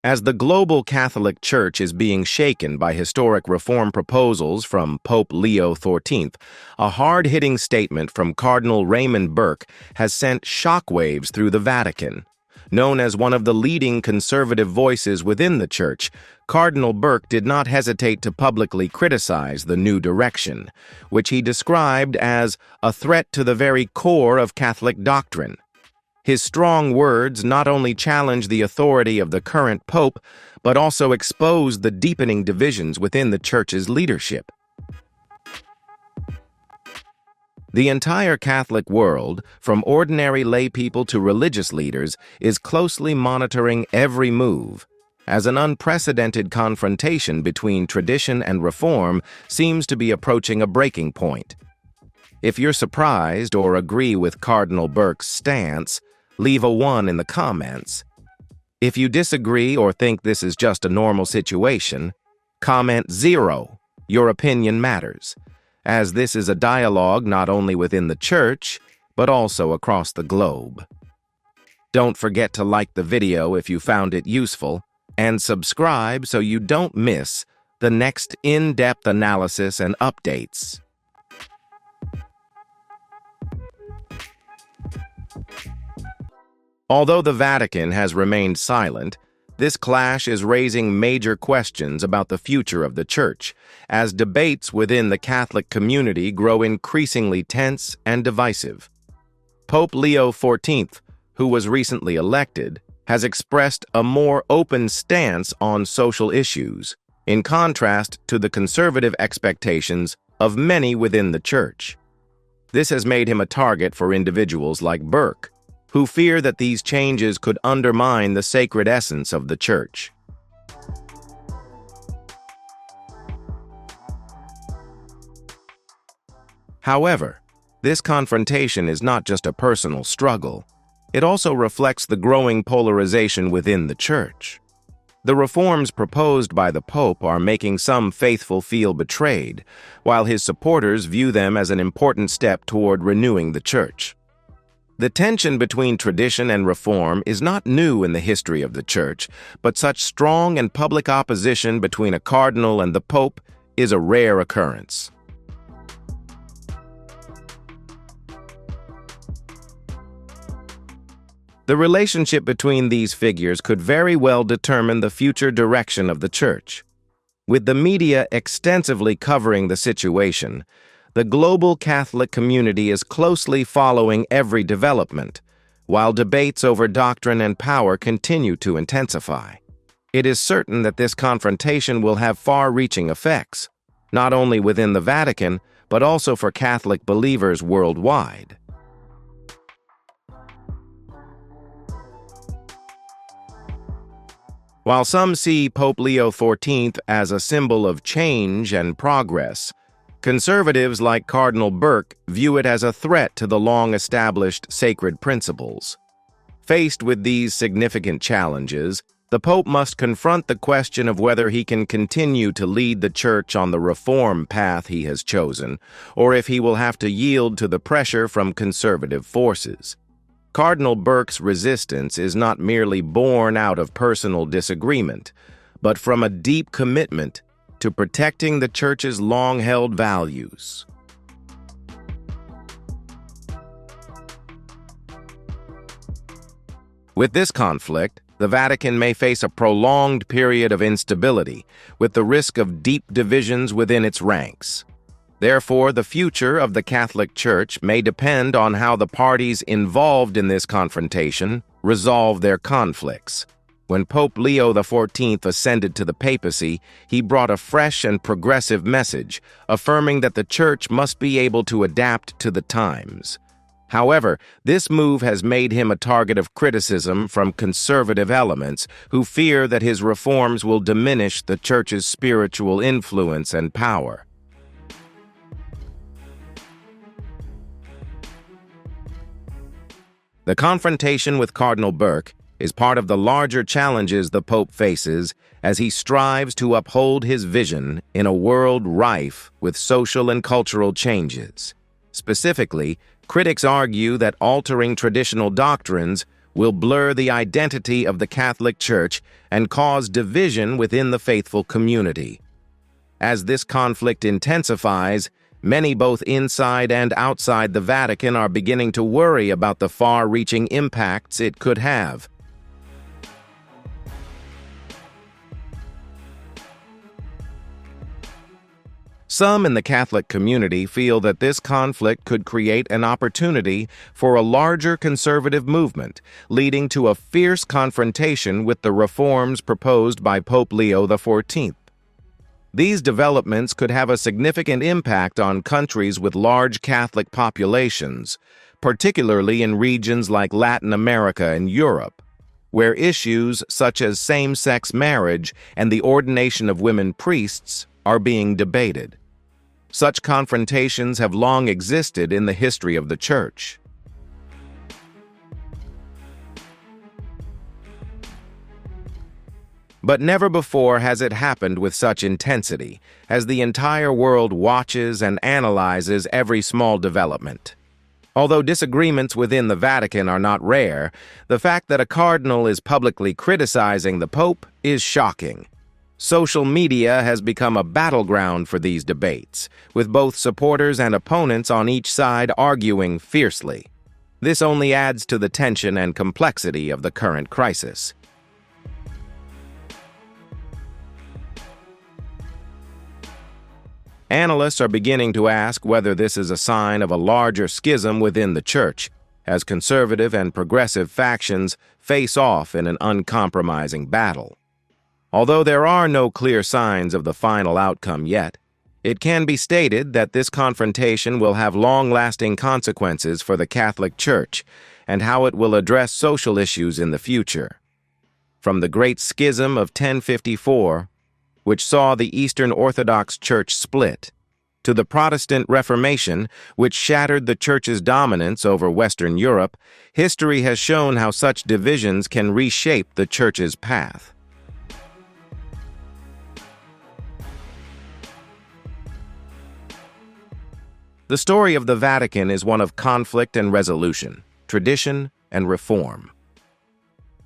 As the global Catholic Church is being shaken by historic reform proposals from Pope Leo XIV, a hard-hitting statement from Cardinal Burke has sent shockwaves through the Vatican. Known as one of the leading conservative voices within the Church, Cardinal Burke did not hesitate to publicly criticize the new direction, which he described as a threat to the very core of Catholic doctrine. His strong words not only challenge the authority of the current pope, but also expose the deepening divisions within the Church's leadership. The entire Catholic world, from ordinary laypeople to religious leaders, is closely monitoring every move, as an unprecedented confrontation between tradition and reform seems to be approaching a breaking point. If you're surprised or agree with Cardinal Burke's stance, leave a 1 in the comments. If you disagree or think this is just a normal situation, comment 0. Your opinion matters, as this is a dialogue not only within the Church, but also across the globe. Don't forget to like the video if you found it useful, and subscribe so you don't miss the next in-depth analysis and updates. Although the Vatican has remained silent, this clash is raising major questions about the future of the Church, as debates within the Catholic community grow increasingly tense and divisive. Pope Leo XIV, who was recently elected, has expressed a more open stance on social issues, in contrast to the conservative expectations of many within the Church. This has made him a target for individuals like Burke, who fear that these changes could undermine the sacred essence of the Church. However, this confrontation is not just a personal struggle. It also reflects the growing polarization within the Church. The reforms proposed by the Pope are making some faithful feel betrayed, while his supporters view them as an important step toward renewing the Church. The tension between tradition and reform is not new in the history of the Church, but such strong and public opposition between a cardinal and the Pope is a rare occurrence. The relationship between these figures could very well determine the future direction of the Church. With the media extensively covering the situation, the global Catholic community is closely following every development, while debates over doctrine and power continue to intensify. It is certain that this confrontation will have far-reaching effects, not only within the Vatican, but also for Catholic believers worldwide. While some see Pope Leo XIV as a symbol of change and progress, conservatives like Cardinal Burke view it as a threat to the long-established sacred principles. Faced with these significant challenges, the Pope must confront the question of whether he can continue to lead the Church on the reform path he has chosen, or if he will have to yield to the pressure from conservative forces. Cardinal Burke's resistance is not merely born out of personal disagreement, but from a deep commitment to protecting the Church's long-held values. With this conflict, the Vatican may face a prolonged period of instability, with the risk of deep divisions within its ranks. Therefore, the future of the Catholic Church may depend on how the parties involved in this confrontation resolve their conflicts. When Pope Leo XIV ascended to the papacy, he brought a fresh and progressive message, affirming that the Church must be able to adapt to the times. However, this move has made him a target of criticism from conservative elements who fear that his reforms will diminish the Church's spiritual influence and power. The confrontation with Cardinal Burke is part of the larger challenges the Pope faces as he strives to uphold his vision in a world rife with social and cultural changes. Specifically, critics argue that altering traditional doctrines will blur the identity of the Catholic Church and cause division within the faithful community. As this conflict intensifies, many both inside and outside the Vatican are beginning to worry about the far-reaching impacts it could have. Some in the Catholic community feel that this conflict could create an opportunity for a larger conservative movement, leading to a fierce confrontation with the reforms proposed by Pope Leo XIV. These developments could have a significant impact on countries with large Catholic populations, particularly in regions like Latin America and Europe, where issues such as same-sex marriage and the ordination of women priests are being debated. Such confrontations have long existed in the history of the Church. But never before has it happened with such intensity, as the entire world watches and analyzes every small development. Although disagreements within the Vatican are not rare, the fact that a cardinal is publicly criticizing the Pope is shocking. Social media has become a battleground for these debates, with both supporters and opponents on each side arguing fiercely. This only adds to the tension and complexity of the current crisis. Analysts are beginning to ask whether this is a sign of a larger schism within the Church, as conservative and progressive factions face off in an uncompromising battle. Although there are no clear signs of the final outcome yet, it can be stated that this confrontation will have long-lasting consequences for the Catholic Church and how it will address social issues in the future. From the Great Schism of 1054, which saw the Eastern Orthodox Church split, to the Protestant Reformation, which shattered the Church's dominance over Western Europe, history has shown how such divisions can reshape the Church's path. The story of the Vatican is one of conflict and resolution, tradition and reform.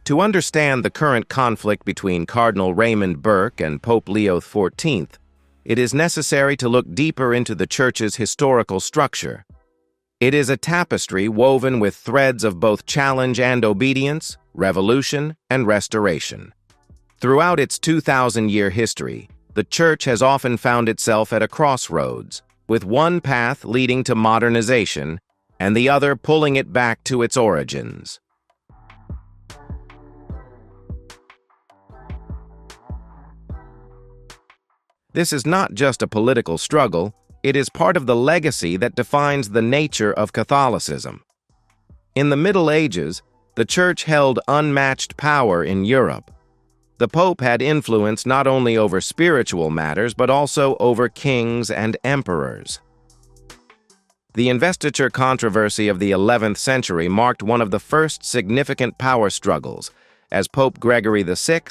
To understand the current conflict between Cardinal Burke and Pope Leo XIV, it is necessary to look deeper into the Church's historical structure. It is a tapestry woven with threads of both challenge and obedience, revolution and restoration. Throughout its 2,000-year history, the Church has often found itself at a crossroads, with one path leading to modernization and the other pulling it back to its origins. This is not just a political struggle, it is part of the legacy that defines the nature of Catholicism. In the Middle Ages, the Church held unmatched power in Europe. The Pope had influence not only over spiritual matters, but also over kings and emperors. The investiture controversy of the 11th century marked one of the first significant power struggles, as Pope Gregory VI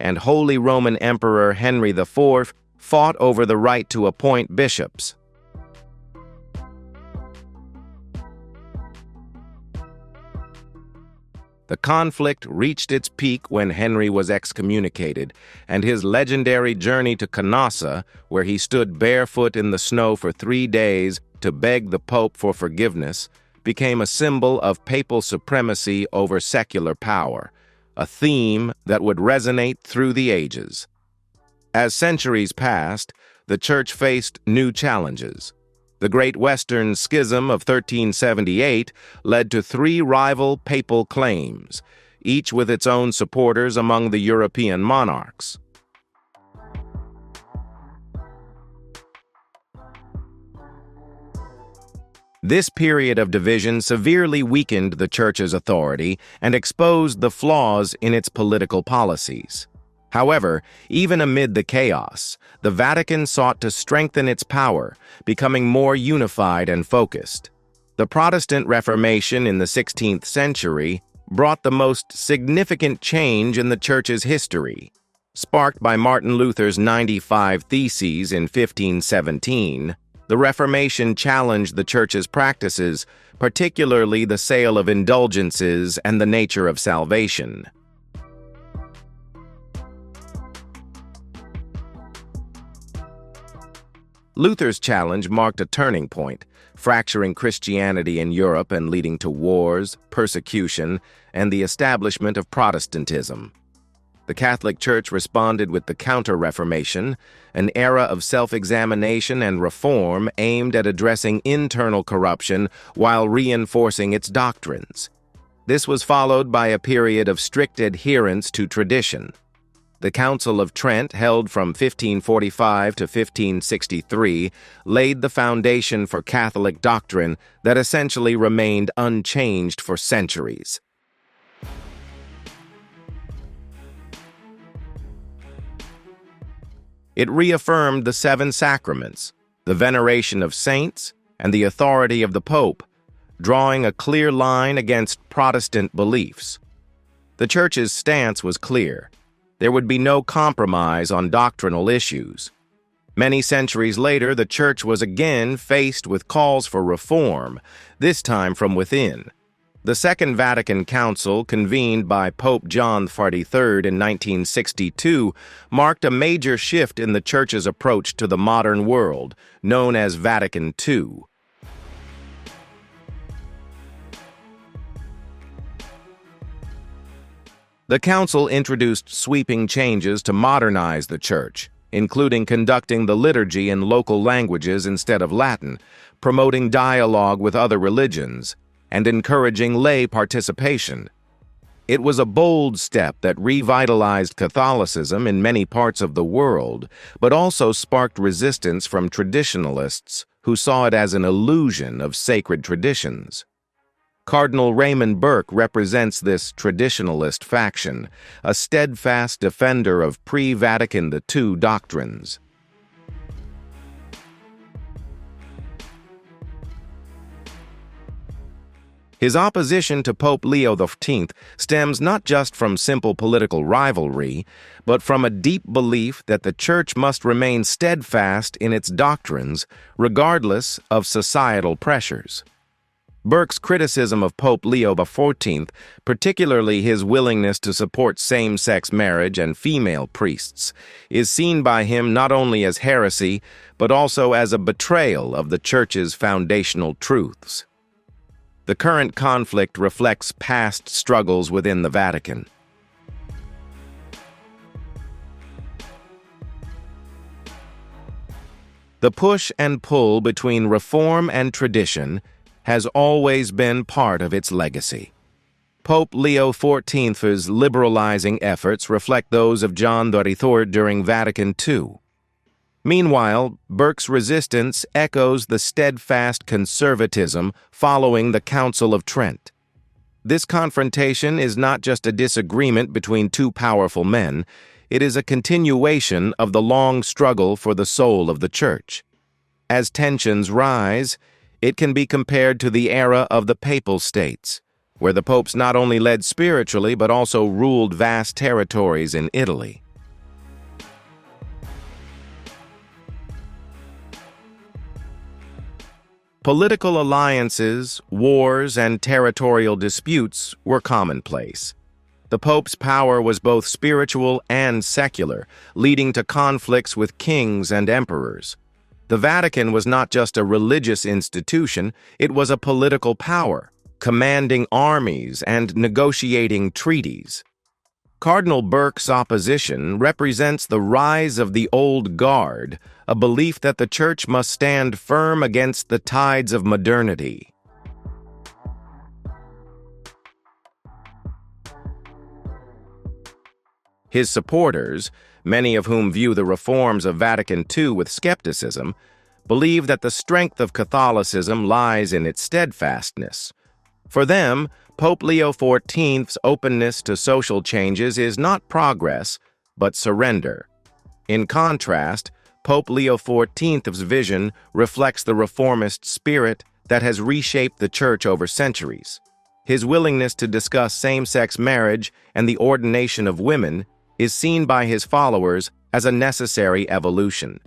and Holy Roman Emperor Henry IV fought over the right to appoint bishops. The conflict reached its peak when Henry was excommunicated, and his legendary journey to Canossa, where he stood barefoot in the snow for 3 days to beg the Pope for forgiveness, became a symbol of papal supremacy over secular power, a theme that would resonate through the ages. As centuries passed, the Church faced new challenges. The Great Western Schism of 1378 led to 3 rival papal claims, each with its own supporters among the European monarchs. This period of division severely weakened the Church's authority and exposed the flaws in its political policies. However, even amid the chaos, the Vatican sought to strengthen its power, becoming more unified and focused. The Protestant Reformation in the 16th century brought the most significant change in the Church's history. Sparked by Martin Luther's 95 Theses in 1517, the Reformation challenged the Church's practices, particularly the sale of indulgences and the nature of salvation. Luther's challenge marked a turning point, fracturing Christianity in Europe and leading to wars, persecution, and the establishment of Protestantism. The Catholic Church responded with the Counter-Reformation, an era of self-examination and reform aimed at addressing internal corruption while reinforcing its doctrines. This was followed by a period of strict adherence to tradition. The Council of Trent, held from 1545 to 1563, laid the foundation for Catholic doctrine that essentially remained unchanged for centuries. It reaffirmed the seven sacraments, the veneration of saints, and the authority of the Pope, drawing a clear line against Protestant beliefs. The Church's stance was clear. There would be no compromise on doctrinal issues. Many centuries later, the Church was again faced with calls for reform, this time from within. The Second Vatican Council, convened by Pope John XXIII in 1962, marked a major shift in the Church's approach to the modern world, known as Vatican II. The Council introduced sweeping changes to modernize the Church, including conducting the liturgy in local languages instead of Latin, promoting dialogue with other religions, and encouraging lay participation. It was a bold step that revitalized Catholicism in many parts of the world, but also sparked resistance from traditionalists who saw it as an illusion of sacred traditions. Cardinal Burke represents this traditionalist faction, a steadfast defender of pre-Vatican II doctrines. His opposition to Pope Leo XIV stems not just from simple political rivalry, but from a deep belief that the Church must remain steadfast in its doctrines, regardless of societal pressures. Burke's criticism of Pope Leo XIV, particularly his willingness to support same-sex marriage and female priests, is seen by him not only as heresy, but also as a betrayal of the Church's foundational truths. The current conflict reflects past struggles within the Vatican. The push and pull between reform and tradition has always been part of its legacy. Pope Leo XIV's liberalizing efforts reflect those of John XXIII during Vatican II. Meanwhile, Burke's resistance echoes the steadfast conservatism following the Council of Trent. This confrontation is not just a disagreement between two powerful men, it is a continuation of the long struggle for the soul of the Church. As tensions rise, it can be compared to the era of the Papal States, where the popes not only led spiritually but also ruled vast territories in Italy. Political alliances, wars, and territorial disputes were commonplace. The Pope's power was both spiritual and secular, leading to conflicts with kings and emperors. The Vatican was not just a religious institution, it was a political power, commanding armies and negotiating treaties. Cardinal Burke's opposition represents the rise of the old guard, a belief that the Church must stand firm against the tides of modernity. His supporters, many of whom view the reforms of Vatican II with skepticism, believe that the strength of Catholicism lies in its steadfastness. For them, Pope Leo XIV's openness to social changes is not progress, but surrender. In contrast, Pope Leo XIV's vision reflects the reformist spirit that has reshaped the Church over centuries. His willingness to discuss same-sex marriage and the ordination of women is seen by his followers as a necessary evolution.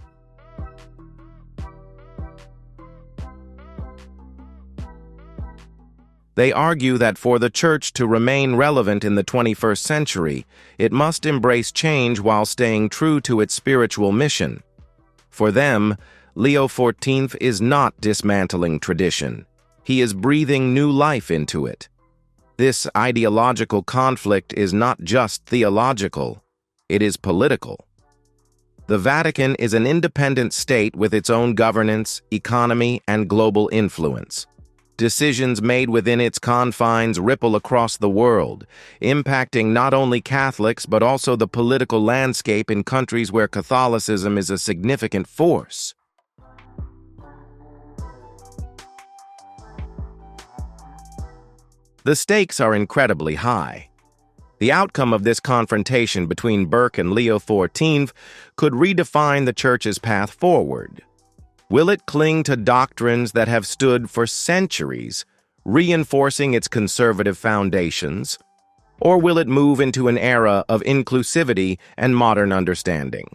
They argue that for the Church to remain relevant in the 21st century, it must embrace change while staying true to its spiritual mission. For them, Leo XIV is not dismantling tradition. He is breathing new life into it. This ideological conflict is not just theological, it is political. The Vatican is an independent state with its own governance, economy, and global influence. Decisions made within its confines ripple across the world, impacting not only Catholics but also the political landscape in countries where Catholicism is a significant force. The stakes are incredibly high. The outcome of this confrontation between Burke and Leo XIV could redefine the Church's path forward. Will it cling to doctrines that have stood for centuries, reinforcing its conservative foundations? Or will it move into an era of inclusivity and modern understanding?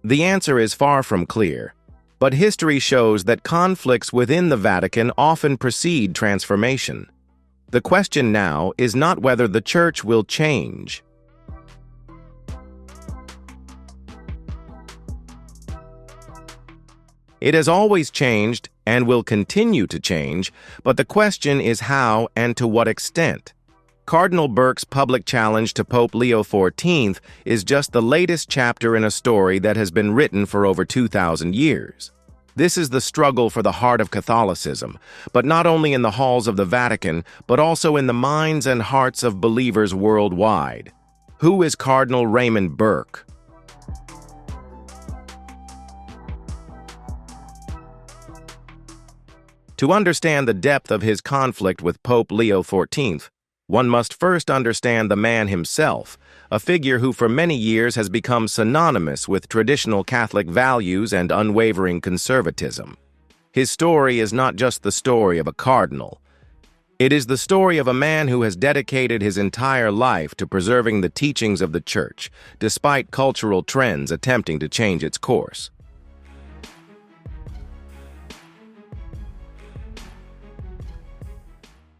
The answer is far from clear, but history shows that conflicts within the Vatican often precede transformation. The question now is not whether the Church will change. It has always changed and will continue to change, but the question is how and to what extent. Cardinal Burke's public challenge to Pope Leo XIV is just the latest chapter in a story that has been written for over 2,000 years. This is the struggle for the heart of Catholicism, but not only in the halls of the Vatican, but also in the minds and hearts of believers worldwide. Who is Cardinal Raymond Burke? To understand the depth of his conflict with Pope Leo XIV, one must first understand the man himself, a figure who for many years has become synonymous with traditional Catholic values and unwavering conservatism. His story is not just the story of a cardinal. It is the story of a man who has dedicated his entire life to preserving the teachings of the Church, despite cultural trends attempting to change its course.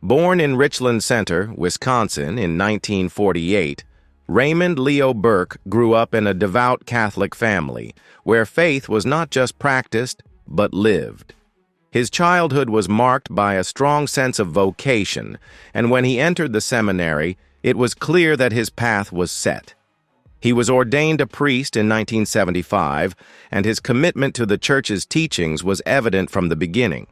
Born in Richland Center, Wisconsin in 1948, Raymond Leo Burke grew up in a devout Catholic family, where faith was not just practiced, but lived. His childhood was marked by a strong sense of vocation, and when he entered the seminary, it was clear that his path was set. He was ordained a priest in 1975, and his commitment to the Church's teachings was evident from the beginning.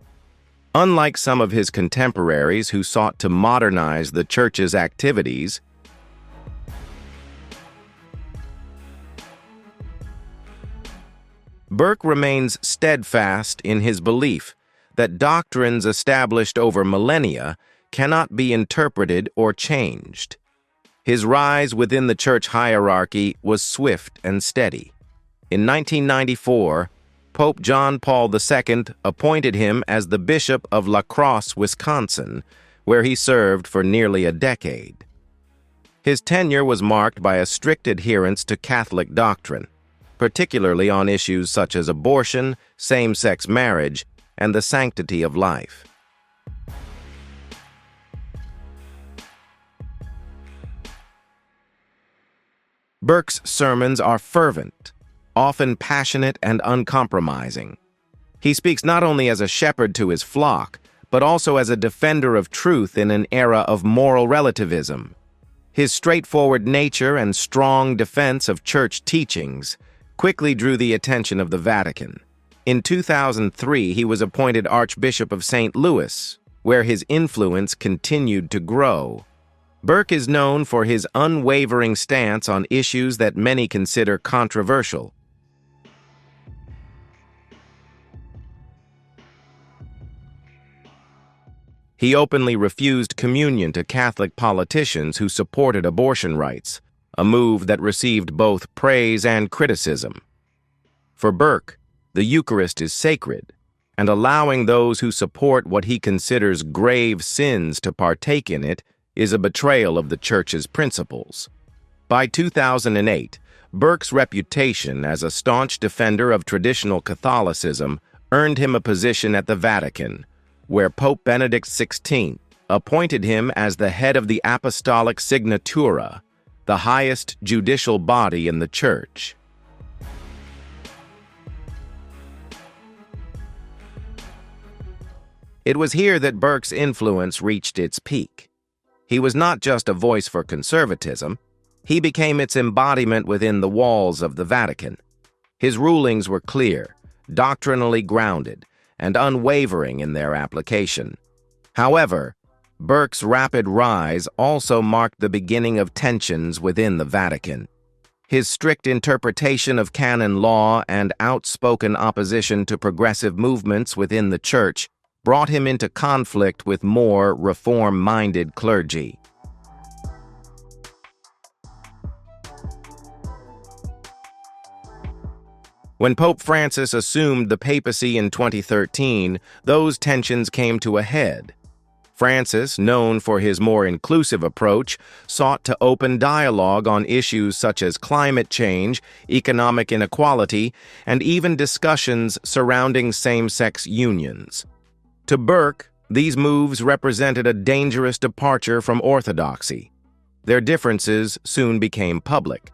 Unlike some of his contemporaries who sought to modernize the Church's activities, Burke remains steadfast in his belief that doctrines established over millennia cannot be interpreted or changed. His rise within the Church hierarchy was swift and steady. In 1994, Pope John Paul II appointed him as the Bishop of La Crosse, Wisconsin, where he served for nearly a decade. His tenure was marked by a strict adherence to Catholic doctrine, particularly on issues such as abortion, same-sex marriage, and the sanctity of life. Burke's sermons are fervent, often passionate and uncompromising. He speaks not only as a shepherd to his flock, but also as a defender of truth in an era of moral relativism. His straightforward nature and strong defense of Church teachings quickly drew the attention of the Vatican. In 2003, he was appointed Archbishop of St. Louis, where his influence continued to grow. Burke is known for his unwavering stance on issues that many consider controversial. He openly refused communion to Catholic politicians who supported abortion rights, a move that received both praise and criticism. For Burke, the Eucharist is sacred, and allowing those who support what he considers grave sins to partake in it is a betrayal of the Church's principles. By 2008, Burke's reputation as a staunch defender of traditional Catholicism earned him a position at the Vatican, where Pope Benedict XVI appointed him as the head of the Apostolic Signatura, the highest judicial body in the Church. It was here that Burke's influence reached its peak. He was not just a voice for conservatism, he became its embodiment within the walls of the Vatican. His rulings were clear, doctrinally grounded, and unwavering in their application. However, Burke's rapid rise also marked the beginning of tensions within the Vatican. His strict interpretation of canon law and outspoken opposition to progressive movements within the Church brought him into conflict with more reform-minded clergy. When Pope Francis assumed the papacy in 2013, those tensions came to a head. Francis, known for his more inclusive approach, sought to open dialogue on issues such as climate change, economic inequality, and even discussions surrounding same-sex unions. To Burke, these moves represented a dangerous departure from orthodoxy. Their differences soon became public.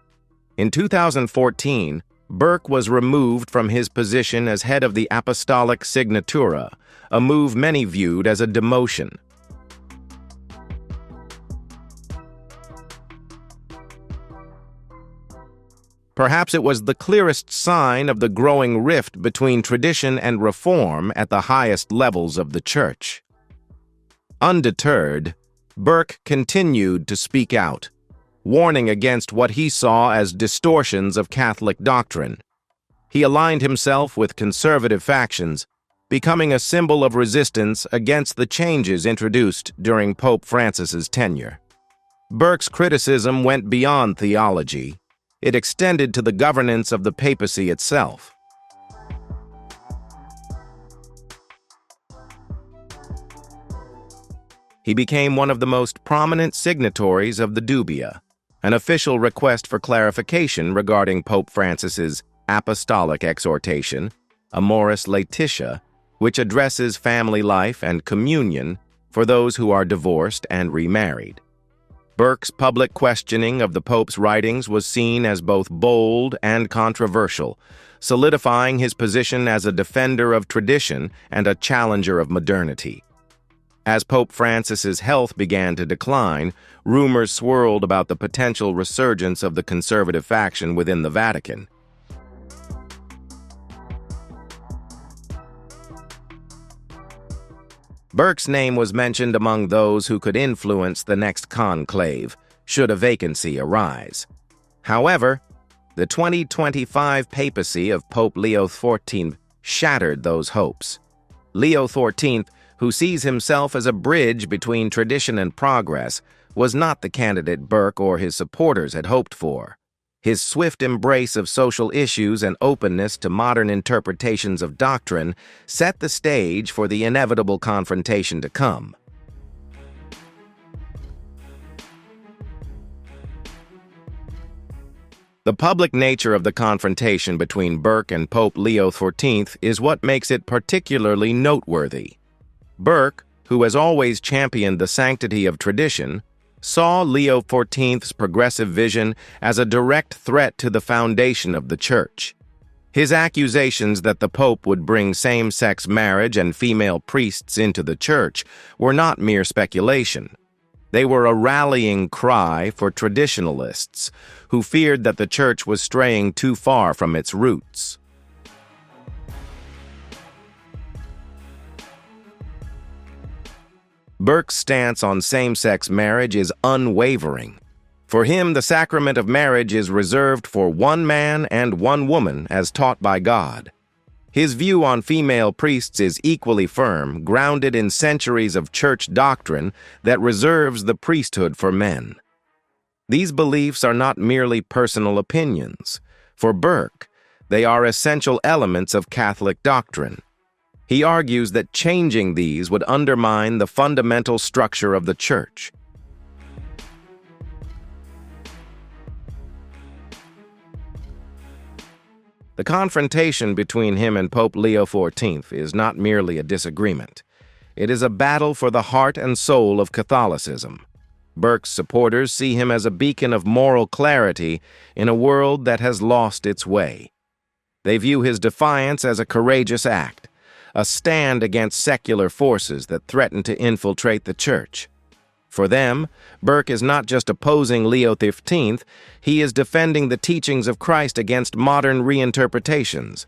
In 2014, Burke was removed from his position as head of the Apostolic Signatura, a move many viewed as a demotion. Perhaps it was the clearest sign of the growing rift between tradition and reform at the highest levels of the Church. Undeterred, Burke continued to speak out, warning against what he saw as distortions of Catholic doctrine. He aligned himself with conservative factions, becoming a symbol of resistance against the changes introduced during Pope Francis's tenure. Burke's criticism went beyond theology. It extended to the governance of the papacy itself. He became one of the most prominent signatories of the Dubia, an official request for clarification regarding Pope Francis's apostolic exhortation, Amoris Laetitia, which addresses family life and communion for those who are divorced and remarried. Burke's public questioning of the Pope's writings was seen as both bold and controversial, solidifying his position as a defender of tradition and a challenger of modernity. As Pope Francis's health began to decline, rumors swirled about the potential resurgence of the conservative faction within the Vatican. Burke's name was mentioned among those who could influence the next conclave, should a vacancy arise. However, the 2025 papacy of Pope Leo XIV shattered those hopes. Leo XIV, who sees himself as a bridge between tradition and progress, was not the candidate Burke or his supporters had hoped for. His swift embrace of social issues and openness to modern interpretations of doctrine set the stage for the inevitable confrontation to come. The public nature of the confrontation between Burke and Pope Leo XIV is what makes it particularly noteworthy. Burke, who has always championed the sanctity of tradition, saw Leo XIV's progressive vision as a direct threat to the foundation of the Church. His accusations that the Pope would bring same-sex marriage and female priests into the Church were not mere speculation. They were a rallying cry for traditionalists who feared that the Church was straying too far from its roots. Burke's stance on same-sex marriage is unwavering. For him, the sacrament of marriage is reserved for one man and one woman as taught by God. His view on female priests is equally firm, grounded in centuries of church doctrine that reserves the priesthood for men. These beliefs are not merely personal opinions. For Burke, they are essential elements of Catholic doctrine. He argues that changing these would undermine the fundamental structure of the Church. The confrontation between him and Pope Leo XIV is not merely a disagreement. It is a battle for the heart and soul of Catholicism. Burke's supporters see him as a beacon of moral clarity in a world that has lost its way. They view his defiance as a courageous act, a stand against secular forces that threaten to infiltrate the Church. For them, Burke is not just opposing Leo XIV, he is defending the teachings of Christ against modern reinterpretations.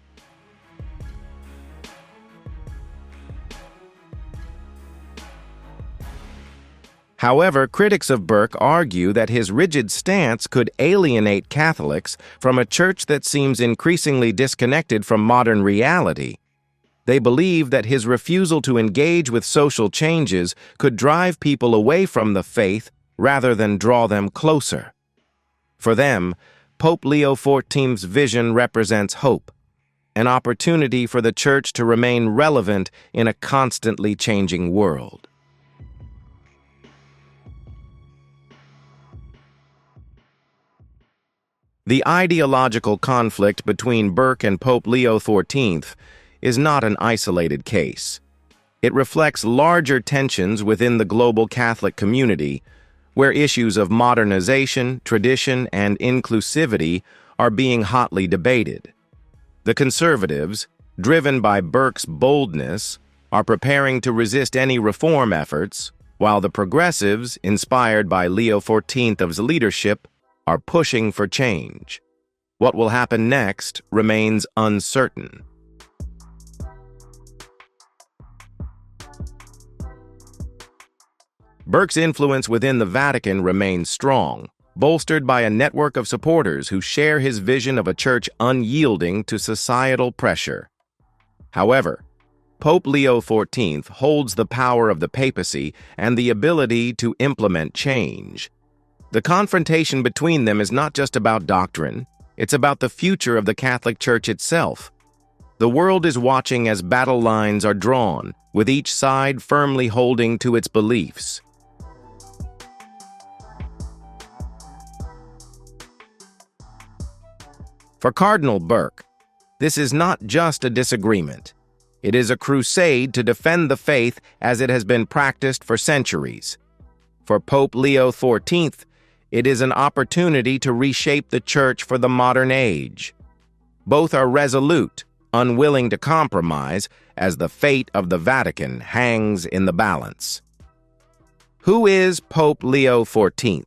However, critics of Burke argue that his rigid stance could alienate Catholics from a church that seems increasingly disconnected from modern reality. They believe that his refusal to engage with social changes could drive people away from the faith rather than draw them closer. For them, Pope Leo XIV's vision represents hope, an opportunity for the Church to remain relevant in a constantly changing world. The ideological conflict between Burke and Pope Leo XIV is not an isolated case. It reflects larger tensions within the global Catholic community, where issues of modernization, tradition, and inclusivity are being hotly debated. The conservatives, driven by Burke's boldness, are preparing to resist any reform efforts, while the progressives, inspired by Leo XIV's leadership, are pushing for change. What will happen next remains uncertain. Burke's influence within the Vatican remains strong, bolstered by a network of supporters who share his vision of a church unyielding to societal pressure. However, Pope Leo XIV holds the power of the papacy and the ability to implement change. The confrontation between them is not just about doctrine, it's about the future of the Catholic Church itself. The world is watching as battle lines are drawn, with each side firmly holding to its beliefs. For Cardinal Burke, this is not just a disagreement. It is a crusade to defend the faith as it has been practiced for centuries. For Pope Leo XIV, it is an opportunity to reshape the Church for the modern age. Both are resolute, unwilling to compromise, as the fate of the Vatican hangs in the balance. Who is Pope Leo XIV?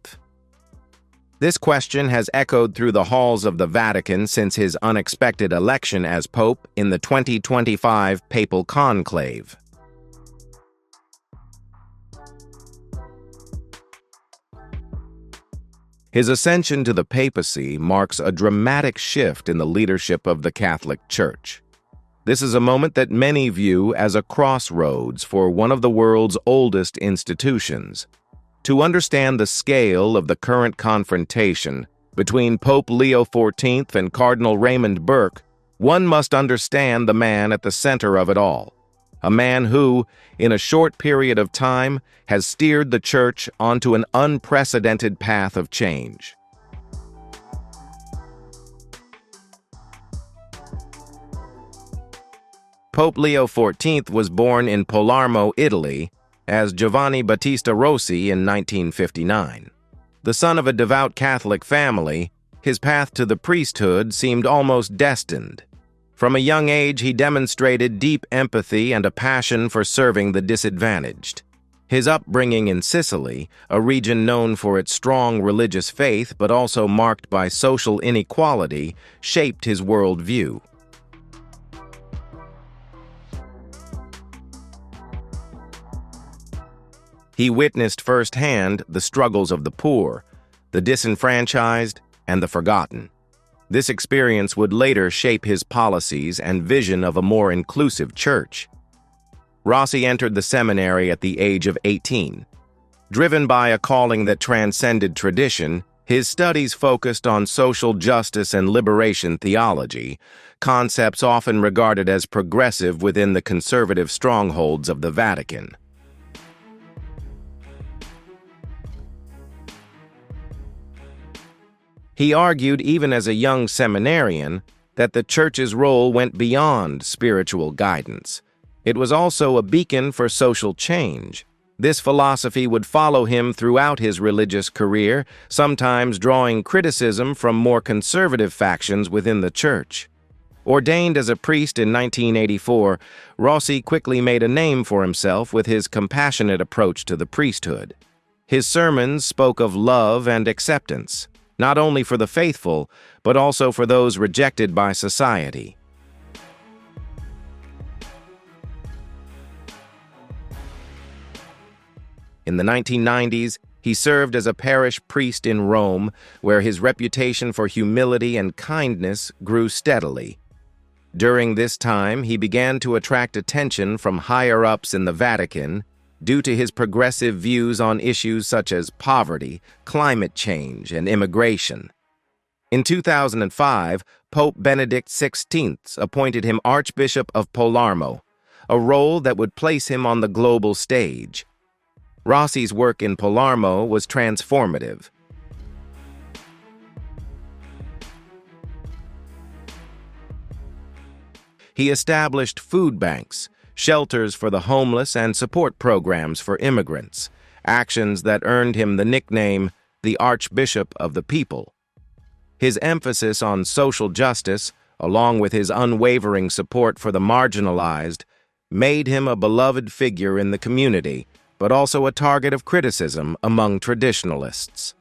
This question has echoed through the halls of the Vatican since his unexpected election as Pope in the 2025 Papal Conclave. His ascension to the papacy marks a dramatic shift in the leadership of the Catholic Church. This is a moment that many view as a crossroads for one of the world's oldest institutions. To understand the scale of the current confrontation between Pope Leo XIV and Cardinal Raymond Burke, one must understand the man at the center of it all. A man who, in a short period of time, has steered the Church onto an unprecedented path of change. Pope Leo XIV was born in Palermo, Italy, as Giovanni Battista Rossi in 1959. The son of a devout Catholic family, his path to the priesthood seemed almost destined. From a young age, he demonstrated deep empathy and a passion for serving the disadvantaged. His upbringing in Sicily, a region known for its strong religious faith but also marked by social inequality, shaped his worldview. He witnessed firsthand the struggles of the poor, the disenfranchised, and the forgotten. This experience would later shape his policies and vision of a more inclusive church. Rossi entered the seminary at the age of 18. Driven by a calling that transcended tradition, his studies focused on social justice and liberation theology, concepts often regarded as progressive within the conservative strongholds of the Vatican. He argued, even as a young seminarian, that the Church's role went beyond spiritual guidance. It was also a beacon for social change. This philosophy would follow him throughout his religious career, sometimes drawing criticism from more conservative factions within the Church. Ordained as a priest in 1984, Rossi quickly made a name for himself with his compassionate approach to the priesthood. His sermons spoke of love and acceptance, not only for the faithful, but also for those rejected by society. In the 1990s, he served as a parish priest in Rome, where his reputation for humility and kindness grew steadily. During this time, he began to attract attention from higher-ups in the Vatican due to his progressive views on issues such as poverty, climate change, and immigration. In 2005, Pope Benedict XVI appointed him Archbishop of Palermo, a role that would place him on the global stage. Rossi's work in Palermo was transformative. He established food banks, shelters for the homeless, and support programs for immigrants, actions that earned him the nickname the Archbishop of the People. His emphasis on social justice, along with his unwavering support for the marginalized, made him a beloved figure in the community, but also a target of criticism among traditionalists.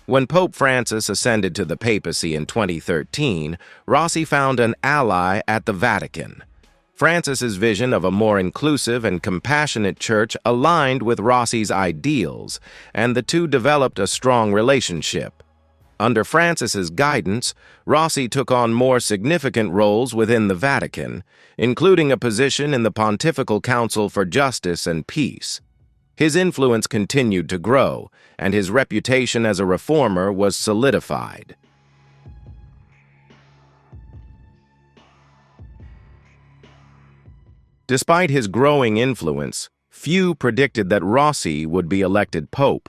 When Pope Francis ascended to the papacy in 2013, Rossi found an ally at the Vatican. Francis's vision of a more inclusive and compassionate church aligned with Rossi's ideals, and the two developed a strong relationship. Under Francis's guidance, Rossi took on more significant roles within the Vatican, including a position in the Pontifical Council for Justice and Peace. His influence continued to grow, and his reputation as a reformer was solidified. Despite his growing influence, few predicted that Rossi would be elected pope.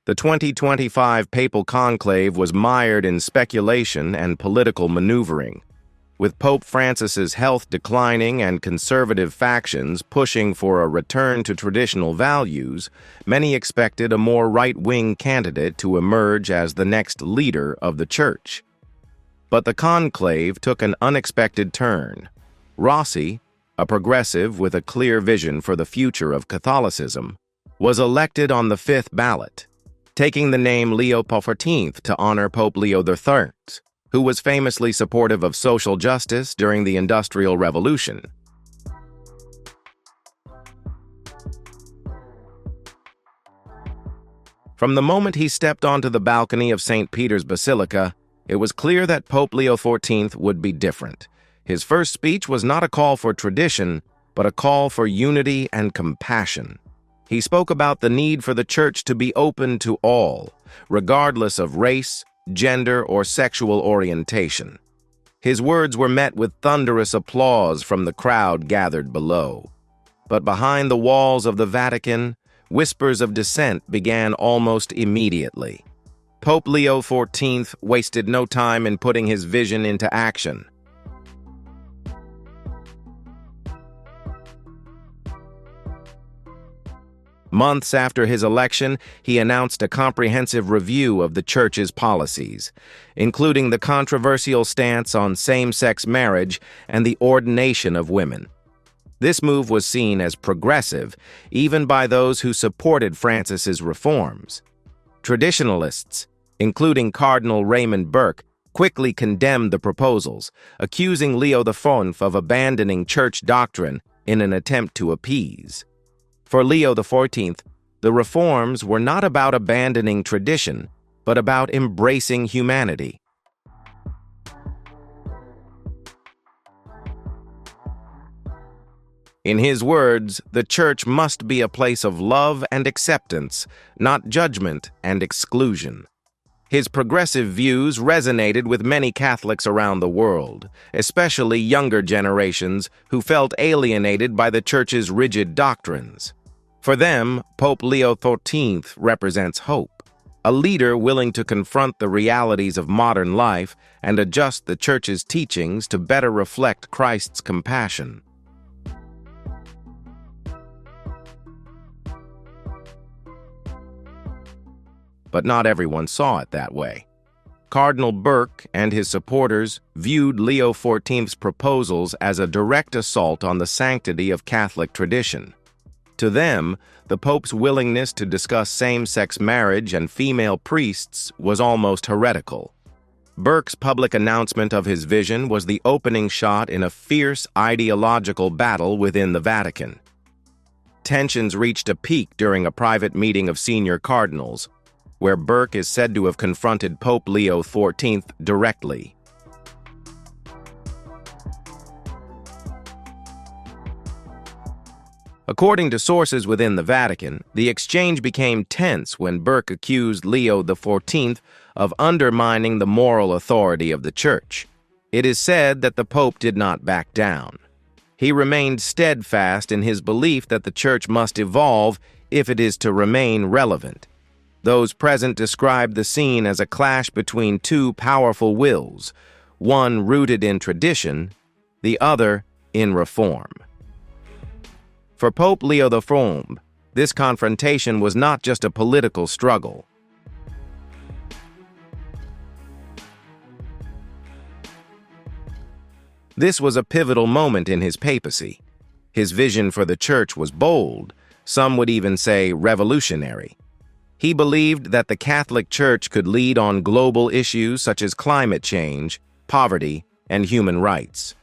The 2025 papal conclave was mired in speculation and political maneuvering. With Pope Francis's health declining and conservative factions pushing for a return to traditional values, many expected a more right-wing candidate to emerge as the next leader of the Church. But the conclave took an unexpected turn. Rossi, a progressive with a clear vision for the future of Catholicism, was elected on the fifth ballot, taking the name Leo XIV to honor Pope Leo XIII, who was famously supportive of social justice during the Industrial Revolution. From the moment he stepped onto the balcony of St. Peter's Basilica, it was clear that Pope Leo XIV would be different. His first speech was not a call for tradition, but a call for unity and compassion. He spoke about the need for the Church to be open to all, regardless of race, gender, or sexual orientation. His words were met with thunderous applause from the crowd gathered below. But behind the walls of the Vatican, whispers of dissent began almost immediately. Pope Leo XIV wasted no time in putting his vision into action. Months after his election, he announced a comprehensive review of the Church's policies, including the controversial stance on same-sex marriage and the ordination of women. This move was seen as progressive, even by those who supported Francis's reforms. Traditionalists, including Cardinal Burke, quickly condemned the proposals, accusing Leo XIV of abandoning church doctrine in an attempt to appease. For Leo XIV, the reforms were not about abandoning tradition, but about embracing humanity. In his words, the Church must be a place of love and acceptance, not judgment and exclusion. His progressive views resonated with many Catholics around the world, especially younger generations who felt alienated by the Church's rigid doctrines. For them, Pope Leo XIV represents hope. a leader willing to confront the realities of modern life and adjust the Church's teachings to better reflect Christ's compassion. But not everyone saw it that way. Cardinal Burke and his supporters viewed Leo XIV's proposals as a direct assault on the sanctity of Catholic tradition. To them, the Pope's willingness to discuss same-sex marriage and female priests was almost heretical. Burke's public announcement of his vision was the opening shot in a fierce ideological battle within the Vatican. Tensions reached a peak during a private meeting of senior cardinals, where Burke is said to have confronted Pope Leo XIV directly. According to sources within the Vatican, the exchange became tense when Burke accused Leo XIV of undermining the moral authority of the Church. It is said that the Pope did not back down. He remained steadfast in his belief that the Church must evolve if it is to remain relevant. Those present described the scene as a clash between two powerful wills, one rooted in tradition, the other in reform. For Pope Leo XIV, this confrontation was not just a political struggle. This was a pivotal moment in his papacy. His vision for the Church was bold, some would even say revolutionary. He believed that the Catholic Church could lead on global issues such as climate change, poverty, and human rights.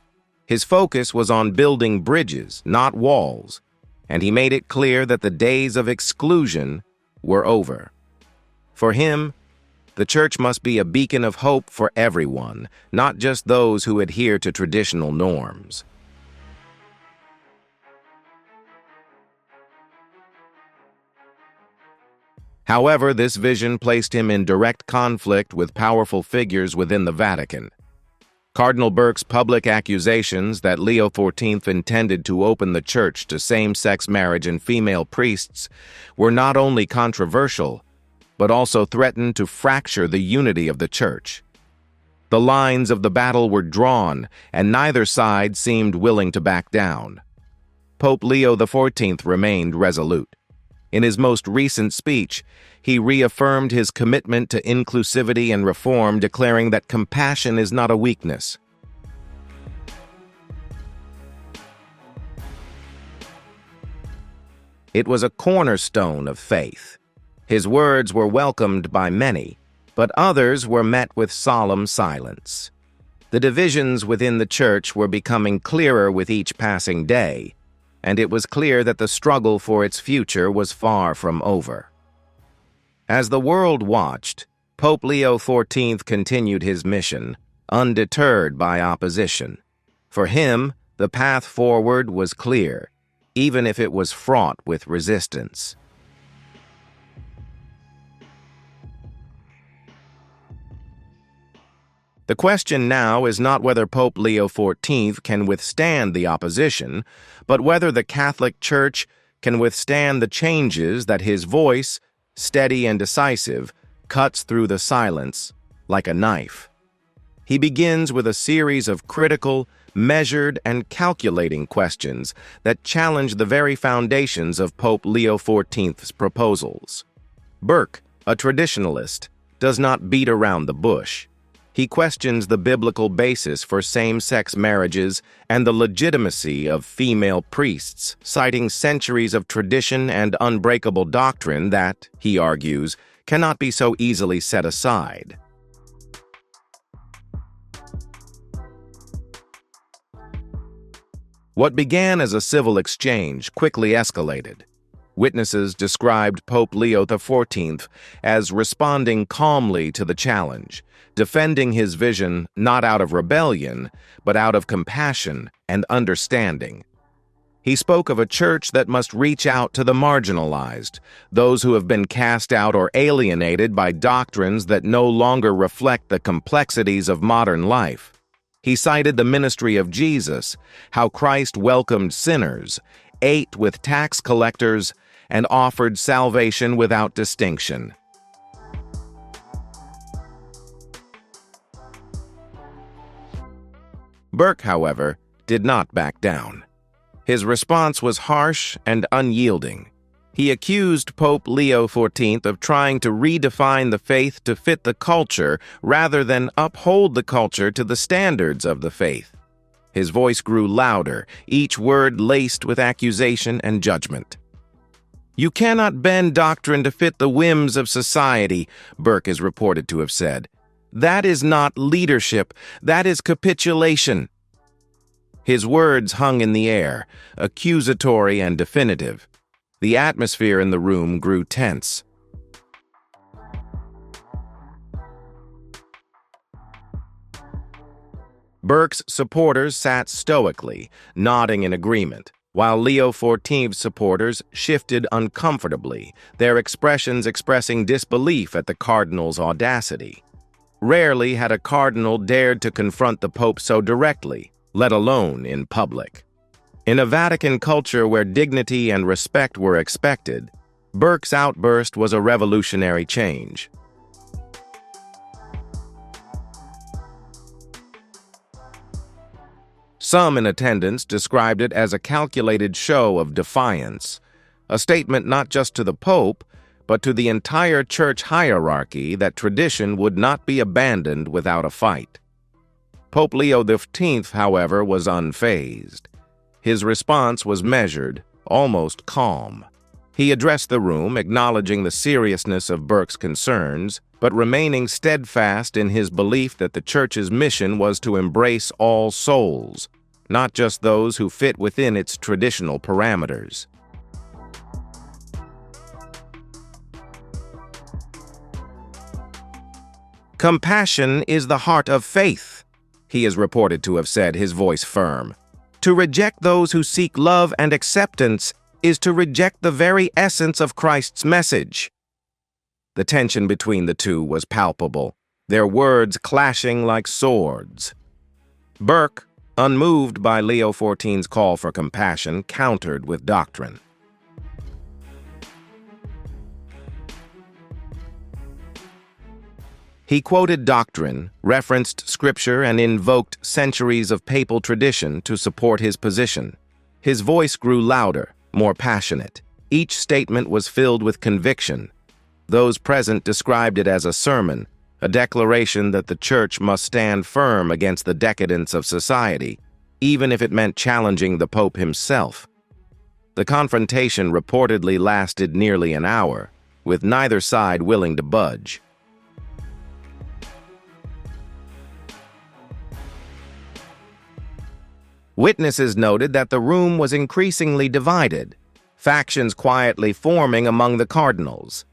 His focus was on building bridges, not walls, and he made it clear that the days of exclusion were over. For him, the Church must be a beacon of hope for everyone, not just those who adhere to traditional norms. However, this vision placed him in direct conflict with powerful figures within the Vatican. Cardinal Burke's public accusations that Leo XIV intended to open the Church to same-sex marriage and female priests were not only controversial, but also threatened to fracture the unity of the Church. The lines of the battle were drawn, and neither side seemed willing to back down. Pope Leo XIV remained resolute. In his most recent speech, he reaffirmed his commitment to inclusivity and reform, declaring that compassion is not a weakness. It was a cornerstone of faith. His words were welcomed by many, but others were met with solemn silence. The divisions within the Church were becoming clearer with each passing day, and it was clear that the struggle for its future was far from over. As the world watched, Pope Leo XIV continued his mission, undeterred by opposition. For him, the path forward was clear, even if it was fraught with resistance. The question now is not whether Pope Leo XIV can withstand the opposition, but whether the Catholic Church can withstand the changes that his voice, steady and decisive, cuts through the silence like a knife. He begins with a series of critical, measured, and calculating questions that challenge the very foundations of Pope Leo XIV's proposals. Burke, a traditionalist, does not beat around the bush. He questions the biblical basis for same-sex marriages and the legitimacy of female priests, citing centuries of tradition and unbreakable doctrine that, he argues, cannot be so easily set aside. What began as a civil exchange quickly escalated. Witnesses described Pope Leo XIV as responding calmly to the challenge, defending his vision not out of rebellion, but out of compassion and understanding. He spoke of a church that must reach out to the marginalized, those who have been cast out or alienated by doctrines that no longer reflect the complexities of modern life. He cited the ministry of Jesus, how Christ welcomed sinners, ate with tax collectors, and offered salvation without distinction. Burke, however, did not back down. His response was harsh and unyielding. He accused Pope Leo XIV of trying to redefine the faith to fit the culture rather than uphold the culture to the standards of the faith. His voice grew louder, each word laced with accusation and judgment. "You cannot bend doctrine to fit the whims of society," Burke is reported to have said. "That is not leadership, that is capitulation." His words hung in the air, accusatory and definitive. The atmosphere in the room grew tense. Burke's supporters sat stoically, nodding in agreement, while Leo XIV's supporters shifted uncomfortably, their expressions expressing disbelief at the cardinal's audacity. Rarely had a cardinal dared to confront the Pope so directly, let alone in public. In a Vatican culture where dignity and respect were expected, Burke's outburst was a revolutionary change. Some in attendance described it as a calculated show of defiance, a statement not just to the Pope, but to the entire church hierarchy that tradition would not be abandoned without a fight. Pope Leo XIV, however, was unfazed. His response was measured, almost calm. He addressed the room, acknowledging the seriousness of Burke's concerns, but remaining steadfast in his belief that the Church's mission was to embrace all souls, not just those who fit within its traditional parameters. "Compassion is the heart of faith," he is reported to have said, his voice firm. "To reject those who seek love and acceptance is to reject the very essence of Christ's message." The tension between the two was palpable, their words clashing like swords. Burke, unmoved by Leo XIV's call for compassion, countered with doctrine. He quoted doctrine, referenced scripture, and invoked centuries of papal tradition to support his position. His voice grew louder, more passionate. Each statement was filled with conviction. Those present described it as a sermon, a declaration that the Church must stand firm against the decadence of society, even if it meant challenging the Pope himself. The confrontation reportedly lasted nearly an hour, with neither side willing to budge. Witnesses noted that the room was increasingly divided, factions quietly forming among the cardinals.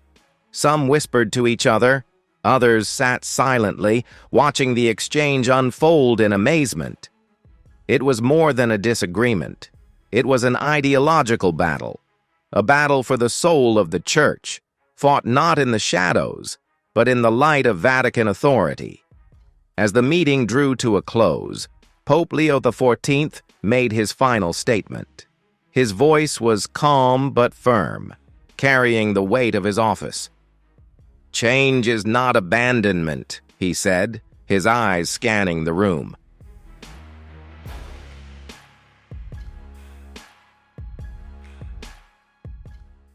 Some whispered to each other, others sat silently, watching the exchange unfold in amazement. It was more than a disagreement. It was an ideological battle, a battle for the soul of the Church, fought not in the shadows, but in the light of Vatican authority. As the meeting drew to a close, Pope Leo XIV made his final statement. His voice was calm but firm, carrying the weight of his office. "Change is not abandonment," he said, his eyes scanning the room.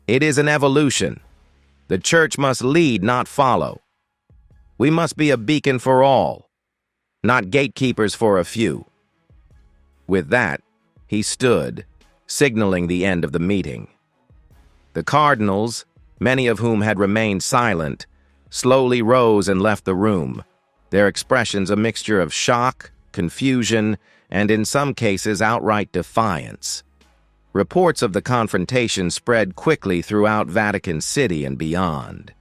"It is an evolution. The Church must lead, not follow. We must be a beacon for all, not gatekeepers for a few." With that, he stood, signaling the end of the meeting. The cardinals, many of whom had remained silent, slowly rose and left the room, their expressions a mixture of shock, confusion, and in some cases outright defiance. Reports of the confrontation spread quickly throughout Vatican City and beyond.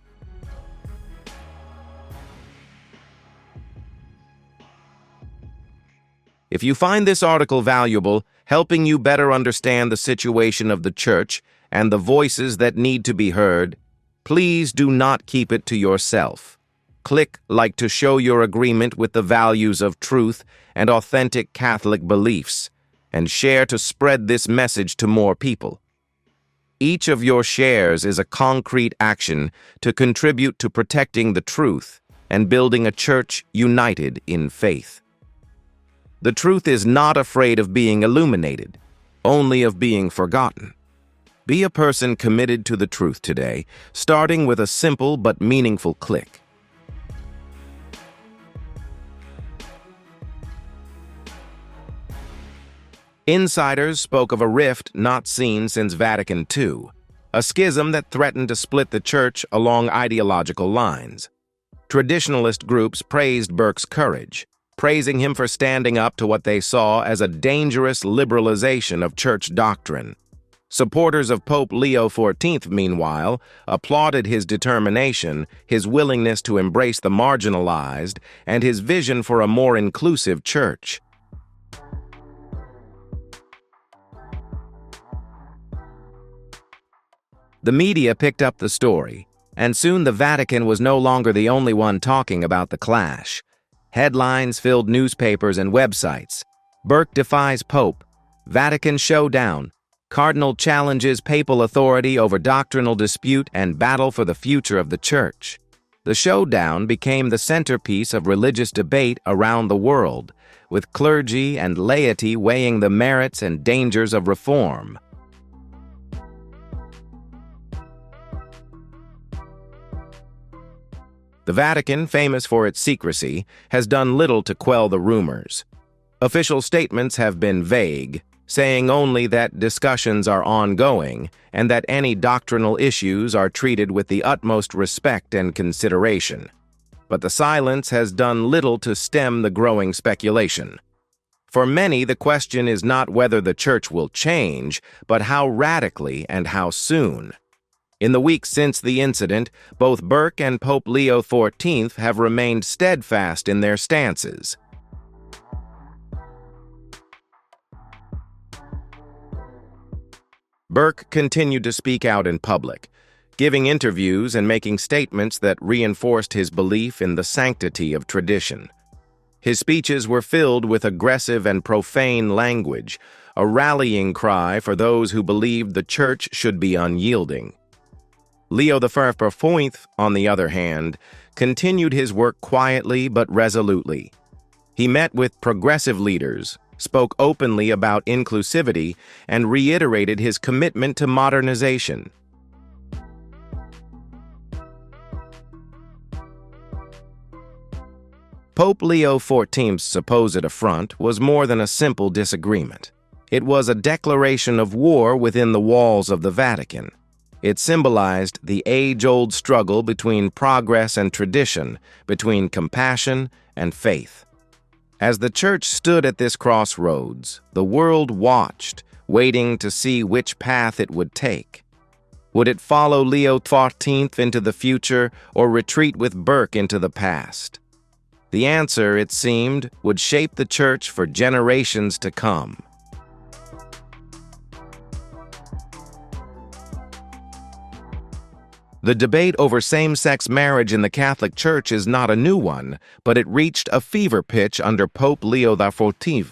If you find this article valuable, helping you better understand the situation of the Church and the voices that need to be heard, please do not keep it to yourself. Click like to show your agreement with the values of truth and authentic Catholic beliefs, and share to spread this message to more people. Each of your shares is a concrete action to contribute to protecting the truth and building a Church united in faith. The truth is not afraid of being illuminated, only of being forgotten. Be a person committed to the truth today, starting with a simple but meaningful click. Insiders spoke of a rift not seen since Vatican II, a schism that threatened to split the Church along ideological lines. Traditionalist groups praised Burke's courage, praising him for standing up to what they saw as a dangerous liberalization of Church doctrine. Supporters of Pope Leo XIV, meanwhile, applauded his determination, his willingness to embrace the marginalized, and his vision for a more inclusive Church. The media picked up the story, and soon the Vatican was no longer the only one talking about the clash. Headlines filled newspapers and websites. Burke defies Pope, Vatican showdown, Cardinal challenges papal authority over doctrinal dispute and battle for the future of the Church. The showdown became the centerpiece of religious debate around the world, with clergy and laity weighing the merits and dangers of reform. The Vatican, famous for its secrecy, has done little to quell the rumors. Official statements have been vague, saying only that discussions are ongoing and that any doctrinal issues are treated with the utmost respect and consideration. But the silence has done little to stem the growing speculation. For many, the question is not whether the Church will change, but how radically and how soon. In the weeks since the incident, both Burke and Pope Leo XIV have remained steadfast in their stances. Burke continued to speak out in public, giving interviews and making statements that reinforced his belief in the sanctity of tradition. His speeches were filled with aggressive and profane language, a rallying cry for those who believed the Church should be unyielding. Leo XIV, on the other hand, continued his work quietly but resolutely. He met with progressive leaders, spoke openly about inclusivity, and reiterated his commitment to modernization. Pope Leo XIV's supposed affront was more than a simple disagreement. It was a declaration of war within the walls of the Vatican. It symbolized the age-old struggle between progress and tradition, between compassion and faith. As the Church stood at this crossroads, the world watched, waiting to see which path it would take. Would it follow Leo XIV into the future or retreat with Burke into the past? The answer, it seemed, would shape the Church for generations to come. The debate over same-sex marriage in the Catholic Church is not a new one, but it reached a fever pitch under Pope Leo XIV.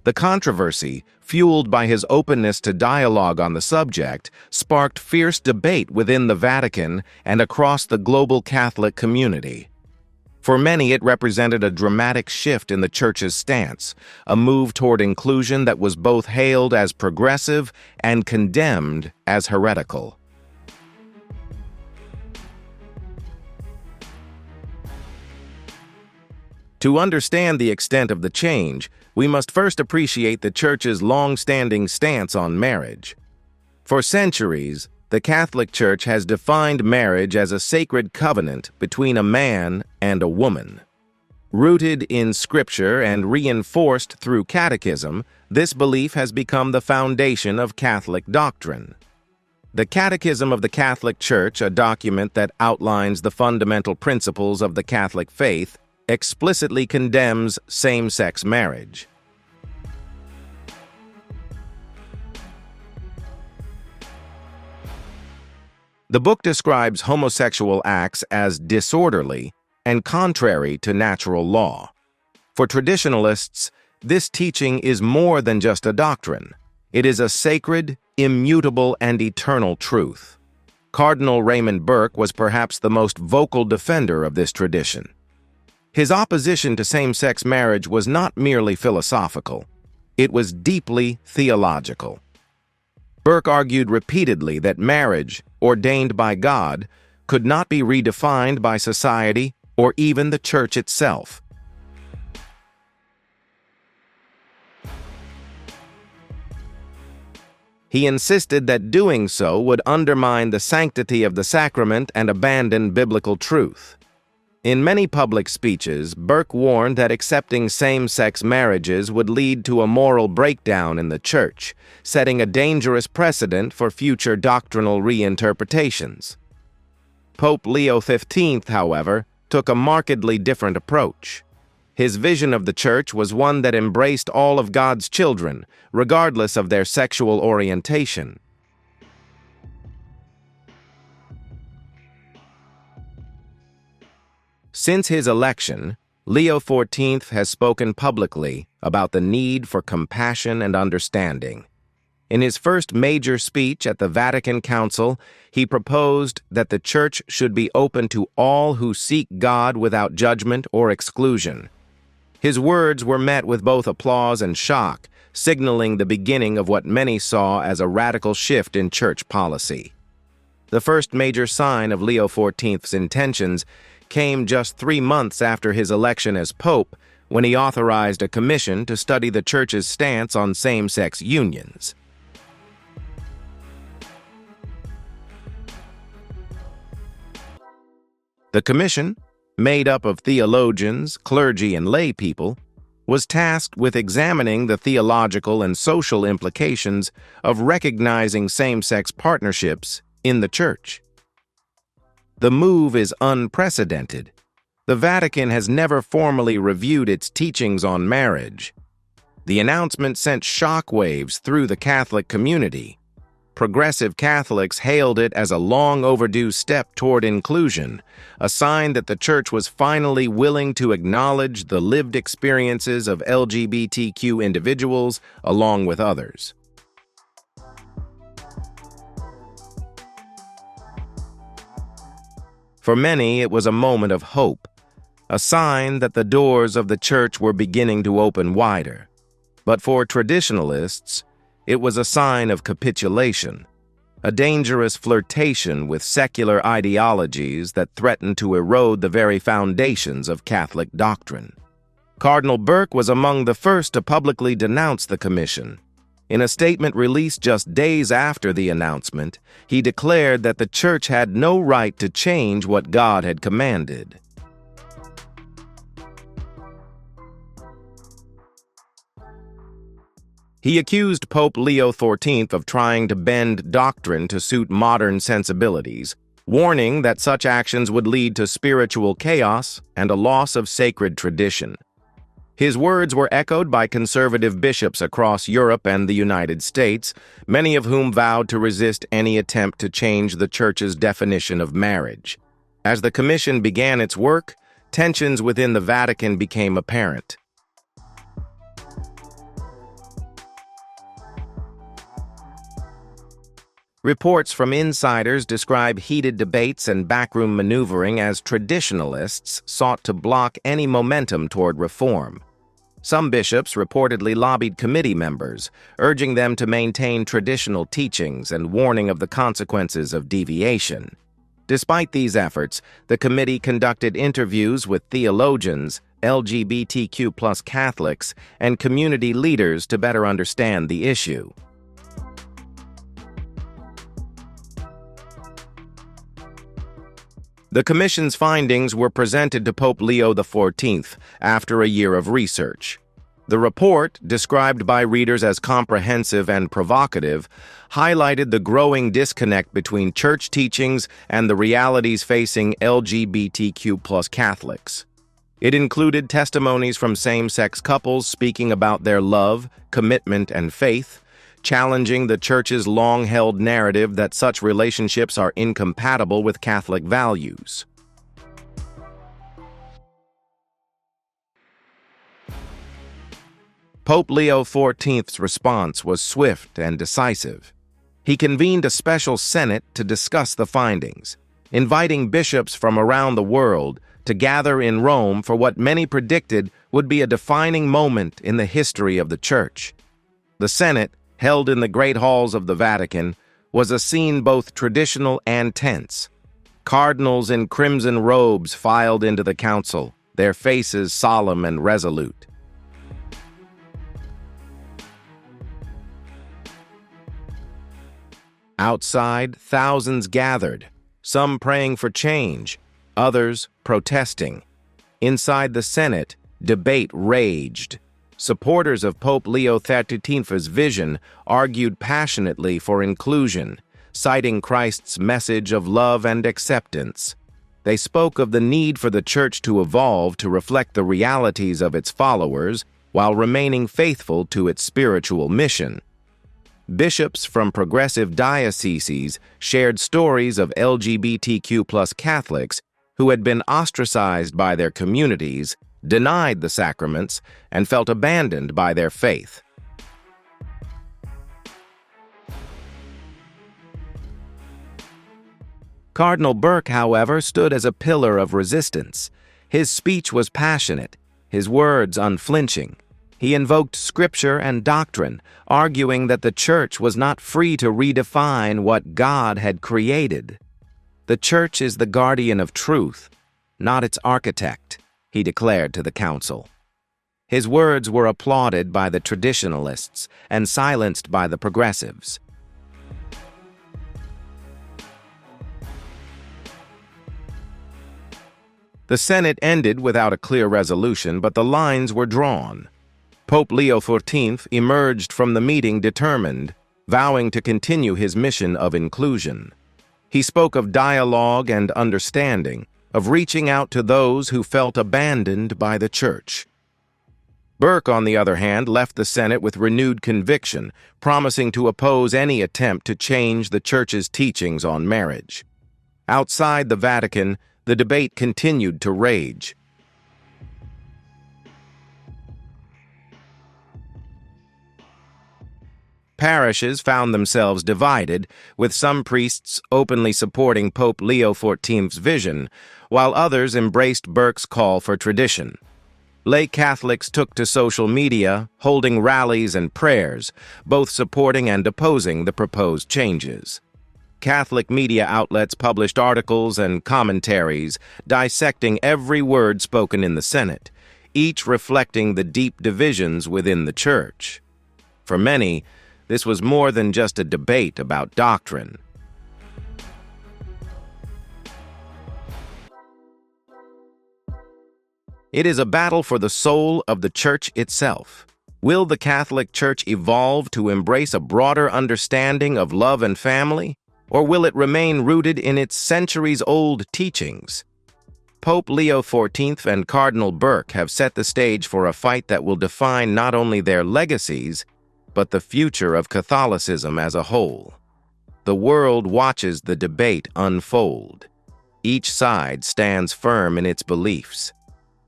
The controversy, fueled by his openness to dialogue on the subject, sparked fierce debate within the Vatican and across the global Catholic community. For many, it represented a dramatic shift in the Church's stance, a move toward inclusion that was both hailed as progressive and condemned as heretical. To understand the extent of the change, we must first appreciate the Church's long-standing stance on marriage. For centuries, the Catholic Church has defined marriage as a sacred covenant between a man and a woman. Rooted in Scripture and reinforced through catechism, this belief has become the foundation of Catholic doctrine. The Catechism of the Catholic Church, a document that outlines the fundamental principles of the Catholic faith, explicitly condemns same-sex marriage. The book describes homosexual acts as disorderly and contrary to natural law. For traditionalists, this teaching is more than just a doctrine. It is a sacred, immutable, and eternal truth. Cardinal Burke was perhaps the most vocal defender of this tradition. His opposition to same-sex marriage was not merely philosophical. It was deeply theological. Burke argued repeatedly that marriage, ordained by God, could not be redefined by society or even the Church itself. He insisted that doing so would undermine the sanctity of the sacrament and abandon biblical truth. In many public speeches, Burke warned that accepting same-sex marriages would lead to a moral breakdown in the Church, setting a dangerous precedent for future doctrinal reinterpretations. Pope Leo XV, however, took a markedly different approach. His vision of the Church was one that embraced all of God's children, regardless of their sexual orientation. Since his election, Leo XIV has spoken publicly about the need for compassion and understanding. In his first major speech at the Vatican Council, he proposed that the Church should be open to all who seek God without judgment or exclusion. His words were met with both applause and shock, signaling the beginning of what many saw as a radical shift in Church policy. The first major sign of Leo XIV's intentions came just 3 months after his election as Pope, when he authorized a commission to study the Church's stance on same-sex unions. The commission, made up of theologians, clergy, and lay people, was tasked with examining the theological and social implications of recognizing same-sex partnerships in the Church. The move is unprecedented. The Vatican has never formally reviewed its teachings on marriage. The announcement sent shockwaves through the Catholic community. Progressive Catholics hailed it as a long-overdue step toward inclusion, a sign that the Church was finally willing to acknowledge the lived experiences of LGBTQ individuals along with others. For many, it was a moment of hope, a sign that the doors of the Church were beginning to open wider. But for traditionalists, it was a sign of capitulation, a dangerous flirtation with secular ideologies that threatened to erode the very foundations of Catholic doctrine. Cardinal Burke was among the first to publicly denounce the commission. In a statement released just days after the announcement, he declared that the Church had no right to change what God had commanded. He accused Pope Leo XIV of trying to bend doctrine to suit modern sensibilities, warning that such actions would lead to spiritual chaos and a loss of sacred tradition. His words were echoed by conservative bishops across Europe and the United States, many of whom vowed to resist any attempt to change the Church's definition of marriage. As the commission began its work, tensions within the Vatican became apparent. Reports from insiders describe heated debates and backroom maneuvering as traditionalists sought to block any momentum toward reform. Some bishops reportedly lobbied committee members, urging them to maintain traditional teachings and warning of the consequences of deviation. Despite these efforts, the committee conducted interviews with theologians, LGBTQ+ Catholics, and community leaders to better understand the issue. The Commission's findings were presented to Pope Leo XIV after a year of research. The report, described by readers as comprehensive and provocative, highlighted the growing disconnect between Church teachings and the realities facing LGBTQ+ Catholics. It included testimonies from same-sex couples speaking about their love, commitment, and faith, challenging the Church's long-held narrative that such relationships are incompatible with Catholic values. Pope Leo XIV's response was swift and decisive. He convened a special Senate to discuss the findings, inviting bishops from around the world to gather in Rome for what many predicted would be a defining moment in the history of the Church. The Senate, held in the great halls of the Vatican, was a scene both traditional and tense. Cardinals in crimson robes filed into the council, their faces solemn and resolute. Outside, thousands gathered, some praying for change, others protesting. Inside the Senate, debate raged. Supporters of Pope Leo XIII's vision argued passionately for inclusion, citing Christ's message of love and acceptance. They spoke of the need for the Church to evolve to reflect the realities of its followers while remaining faithful to its spiritual mission. Bishops from progressive dioceses shared stories of LGBTQ+ Catholics who had been ostracized by their communities, denied the sacraments, and felt abandoned by their faith. Cardinal Burke, however, stood as a pillar of resistance. His speech was passionate, his words unflinching. He invoked scripture and doctrine, arguing that the Church was not free to redefine what God had created. "The Church is the guardian of truth, not its architect," he declared to the council. His words were applauded by the traditionalists and silenced by the progressives. The Senate ended without a clear resolution, but the lines were drawn. Pope Leo XIV emerged from the meeting determined, vowing to continue his mission of inclusion. He spoke of dialogue and understanding, of reaching out to those who felt abandoned by the Church. Burke, on the other hand, left the Senate with renewed conviction, promising to oppose any attempt to change the Church's teachings on marriage. Outside the Vatican, the debate continued to rage. Parishes found themselves divided, with some priests openly supporting Pope Leo XIV's vision, while others embraced Burke's call for tradition. Lay Catholics took to social media, holding rallies and prayers, both supporting and opposing the proposed changes. Catholic media outlets published articles and commentaries dissecting every word spoken in the Senate, each reflecting the deep divisions within the Church. For many, this was more than just a debate about doctrine. It is a battle for the soul of the Church itself. Will the Catholic Church evolve to embrace a broader understanding of love and family, or will it remain rooted in its centuries-old teachings? Pope Leo XIV and Cardinal Burke have set the stage for a fight that will define not only their legacies, but the future of Catholicism as a whole. The world watches the debate unfold. Each side stands firm in its beliefs.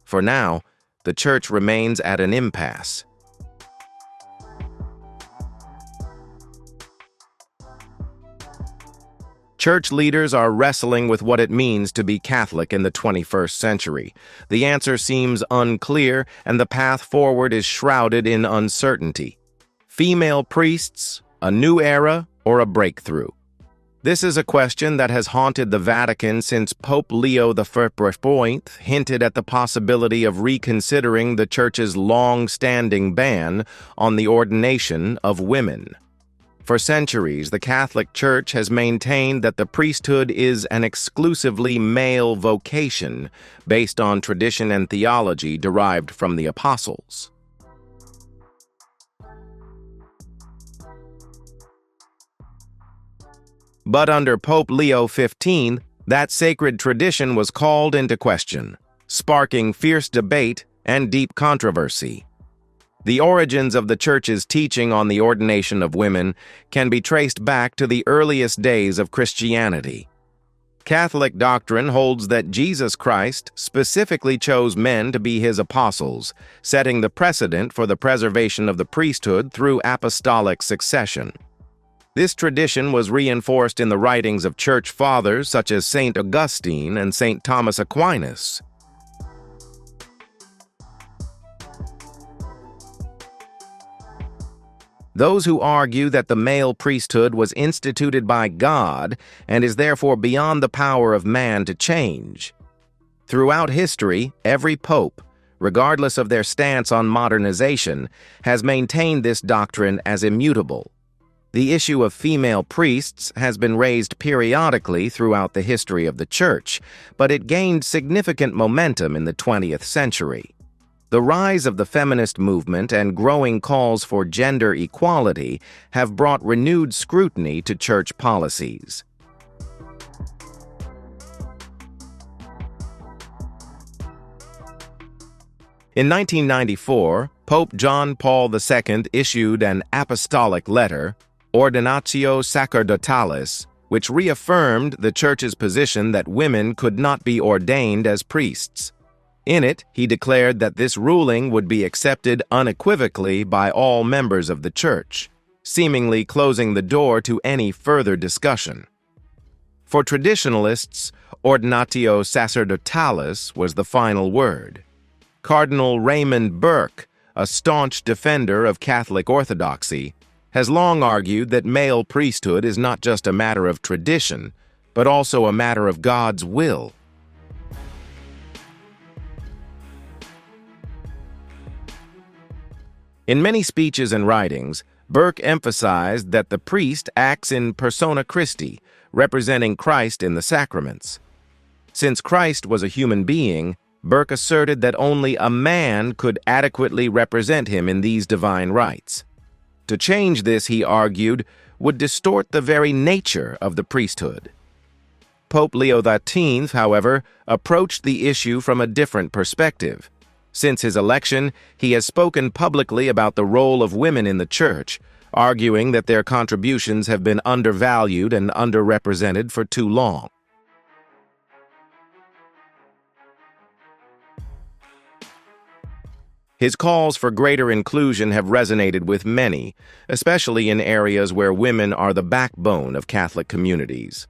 For now, the Church remains at an impasse. Church leaders are wrestling with what it means to be Catholic in the 21st century. The answer seems unclear, and the path forward is shrouded in uncertainty. Female priests, a new era, or a breakthrough? This is a question that has haunted the Vatican since Pope Leo XIV hinted at the possibility of reconsidering the Church's long-standing ban on the ordination of women. For centuries, the Catholic Church has maintained that the priesthood is an exclusively male vocation based on tradition and theology derived from the apostles. But under Pope Leo XV, that sacred tradition was called into question, sparking fierce debate and deep controversy. The origins of the Church's teaching on the ordination of women can be traced back to the earliest days of Christianity. Catholic doctrine holds that Jesus Christ specifically chose men to be his apostles, setting the precedent for the preservation of the priesthood through apostolic succession. This tradition was reinforced in the writings of church fathers such as St. Augustine and St. Thomas Aquinas. Those who argue that the male priesthood was instituted by God and is therefore beyond the power of man to change. Throughout history, every pope, regardless of their stance on modernization, has maintained this doctrine as immutable. The issue of female priests has been raised periodically throughout the history of the Church, but it gained significant momentum in the 20th century. The rise of the feminist movement and growing calls for gender equality have brought renewed scrutiny to Church policies. In 1994, Pope John Paul II issued an apostolic letter, Ordinatio Sacerdotalis, which reaffirmed the Church's position that women could not be ordained as priests. In it, he declared that this ruling would be accepted unequivocally by all members of the Church, seemingly closing the door to any further discussion. For traditionalists, Ordinatio Sacerdotalis was the final word. Cardinal Burke, a staunch defender of Catholic orthodoxy, has long argued that male priesthood is not just a matter of tradition, but also a matter of God's will. In many speeches and writings, Burke emphasized that the priest acts in persona Christi, representing Christ in the sacraments. Since Christ was a human being, Burke asserted that only a man could adequately represent him in these divine rites. To change this, he argued, would distort the very nature of the priesthood. Pope Leo XIV, however, approached the issue from a different perspective. Since his election, he has spoken publicly about the role of women in the Church, arguing that their contributions have been undervalued and underrepresented for too long. His calls for greater inclusion have resonated with many, especially in areas where women are the backbone of Catholic communities.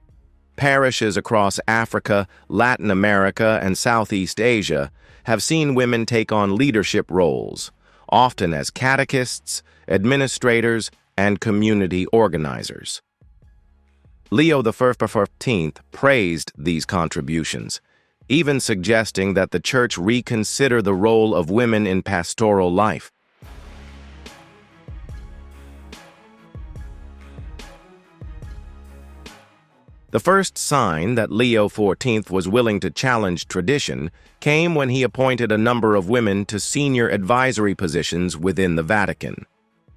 Parishes across Africa, Latin America, and Southeast Asia have seen women take on leadership roles, often as catechists, administrators, and community organizers. Leo XIV praised these contributions, even suggesting that the Church reconsider the role of women in pastoral life. The first sign that Leo XIV was willing to challenge tradition came when he appointed a number of women to senior advisory positions within the Vatican.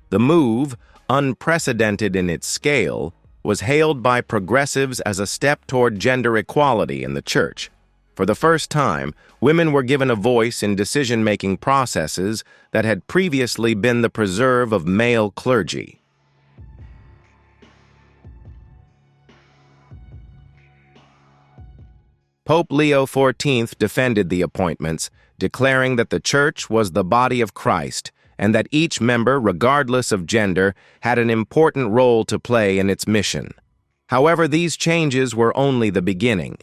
The move, unprecedented in its scale, was hailed by progressives as a step toward gender equality in the Church. For the first time, women were given a voice in decision-making processes that had previously been the preserve of male clergy. Pope Leo XIV defended the appointments, declaring that the Church was the body of Christ and that each member, regardless of gender, had an important role to play in its mission. However, these changes were only the beginning.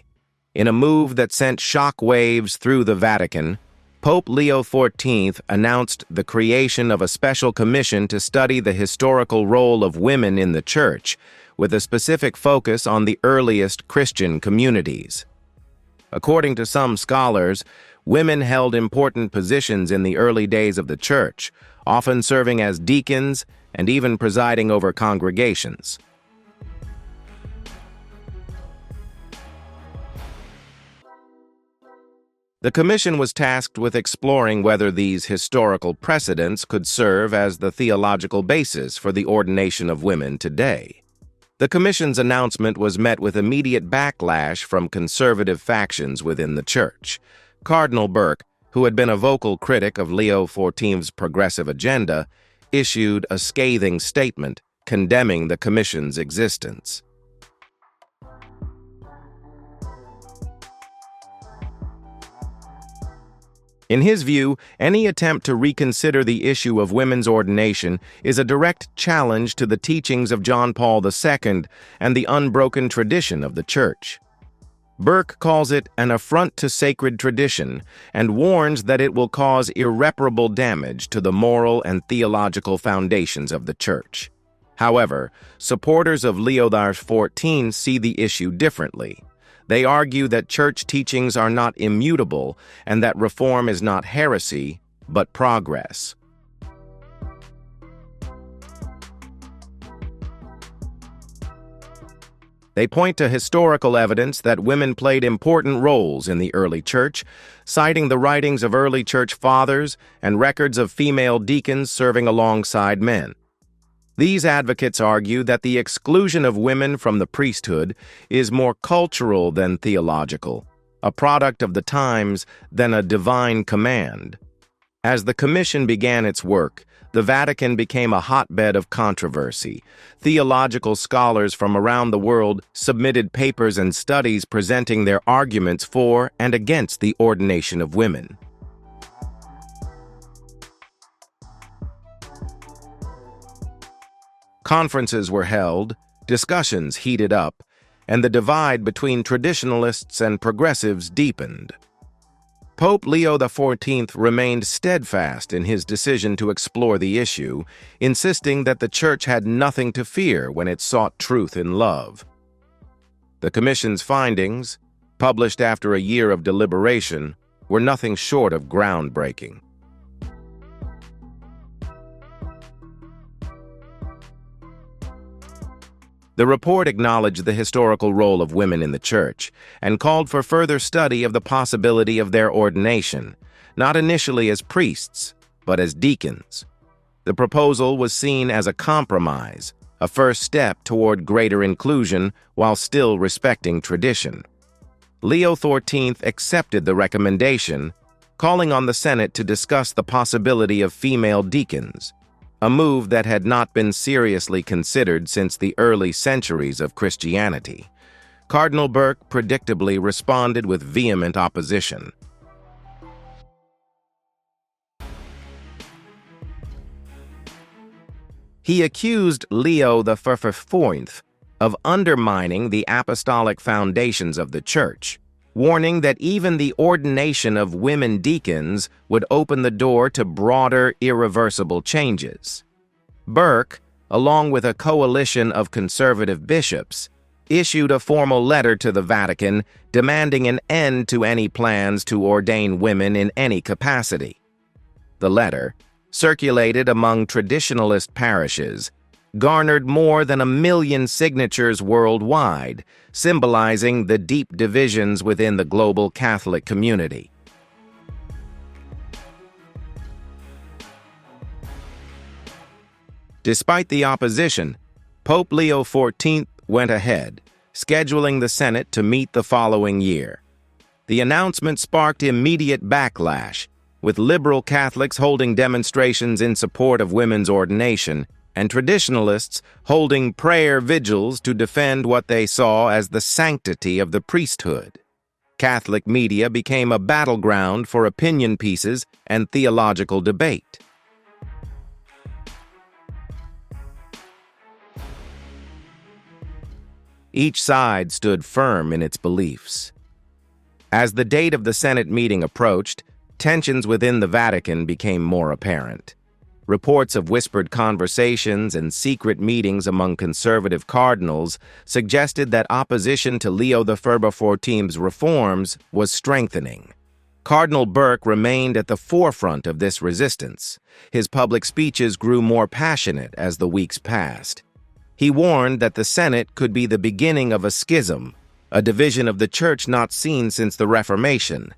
In a move that sent shock waves through the Vatican, Pope Leo XIV announced the creation of a special commission to study the historical role of women in the Church, with a specific focus on the earliest Christian communities. According to some scholars, women held important positions in the early days of the Church, often serving as deacons and even presiding over congregations. The commission was tasked with exploring whether these historical precedents could serve as the theological basis for the ordination of women today. The commission's announcement was met with immediate backlash from conservative factions within the Church. Cardinal Burke, who had been a vocal critic of Leo XIV's progressive agenda, issued a scathing statement condemning the commission's existence. In his view, any attempt to reconsider the issue of women's ordination is a direct challenge to the teachings of John Paul II and the unbroken tradition of the Church. Burke calls it an affront to sacred tradition and warns that it will cause irreparable damage to the moral and theological foundations of the Church. However, supporters of Leo XIV see the issue differently. They argue that Church teachings are not immutable and that reform is not heresy, but progress. They point to historical evidence that women played important roles in the early Church, citing the writings of early Church fathers and records of female deacons serving alongside men. These advocates argue that the exclusion of women from the priesthood is more cultural than theological, a product of the times than a divine command. As the Commission began its work, the Vatican became a hotbed of controversy. Theological scholars from around the world submitted papers and studies presenting their arguments for and against the ordination of women. Conferences were held, discussions heated up, and the divide between traditionalists and progressives deepened. Pope Leo XIV remained steadfast in his decision to explore the issue, insisting that the Church had nothing to fear when it sought truth in love. The Commission's findings, published after a year of deliberation, were nothing short of groundbreaking. The report acknowledged the historical role of women in the Church and called for further study of the possibility of their ordination, not initially as priests, but as deacons. The proposal was seen as a compromise, a first step toward greater inclusion while still respecting tradition. Leo XIV accepted the recommendation, calling on the Senate to discuss the possibility of female deacons, a move that had not been seriously considered since the early centuries of Christianity. Cardinal Burke predictably responded with vehement opposition. He accused Leo XIV of undermining the apostolic foundations of the Church, warning that even the ordination of women deacons would open the door to broader, irreversible changes. Burke, along with a coalition of conservative bishops, issued a formal letter to the Vatican demanding an end to any plans to ordain women in any capacity. The letter, circulated among traditionalist parishes, garnered more than 1 million signatures worldwide, symbolizing the deep divisions within the global Catholic community. Despite the opposition, Pope Leo XIV went ahead, scheduling the Senate to meet the following year. The announcement sparked immediate backlash, with liberal Catholics holding demonstrations in support of women's ordination and traditionalists holding prayer vigils to defend what they saw as the sanctity of the priesthood. Catholic media became a battleground for opinion pieces and theological debate. Each side stood firm in its beliefs. As the date of the Senate meeting approached, tensions within the Vatican became more apparent. Reports of whispered conversations and secret meetings among conservative cardinals suggested that opposition to Leo XIV's reforms was strengthening. Cardinal Burke remained at the forefront of this resistance. His public speeches grew more passionate as the weeks passed. He warned that the Senate could be the beginning of a schism, a division of the Church not seen since the Reformation.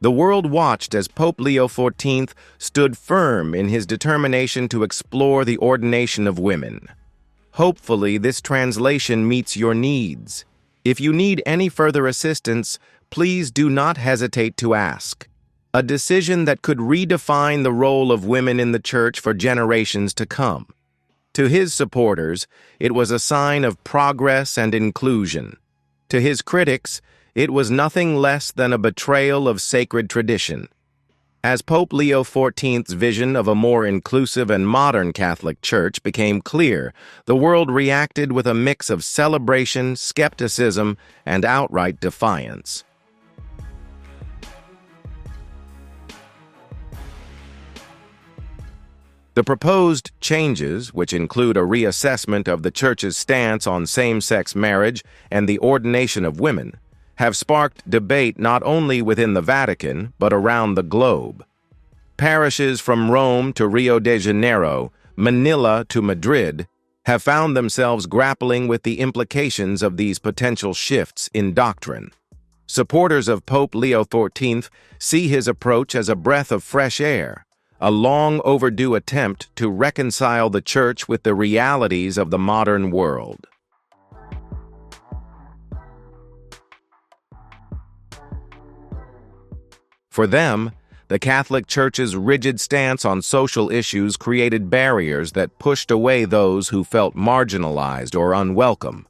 The world watched as Pope Leo XIV stood firm in his determination to explore the ordination of women. Hopefully, this translation meets your needs. If you need any further assistance, please do not hesitate to ask. A decision that could redefine the role of women in the Church for generations to come. To his supporters, it was a sign of progress and inclusion. To his critics, it was nothing less than a betrayal of sacred tradition. As Pope Leo XIV's vision of a more inclusive and modern Catholic Church became clear, the world reacted with a mix of celebration, skepticism, and outright defiance. The proposed changes, which include a reassessment of the Church's stance on same-sex marriage and the ordination of women, have sparked debate not only within the Vatican, but around the globe. Parishes from Rome to Rio de Janeiro, Manila to Madrid, have found themselves grappling with the implications of these potential shifts in doctrine. Supporters of Pope Leo XIV see his approach as a breath of fresh air, a long overdue attempt to reconcile the Church with the realities of the modern world. For them, the Catholic Church's rigid stance on social issues created barriers that pushed away those who felt marginalized or unwelcome.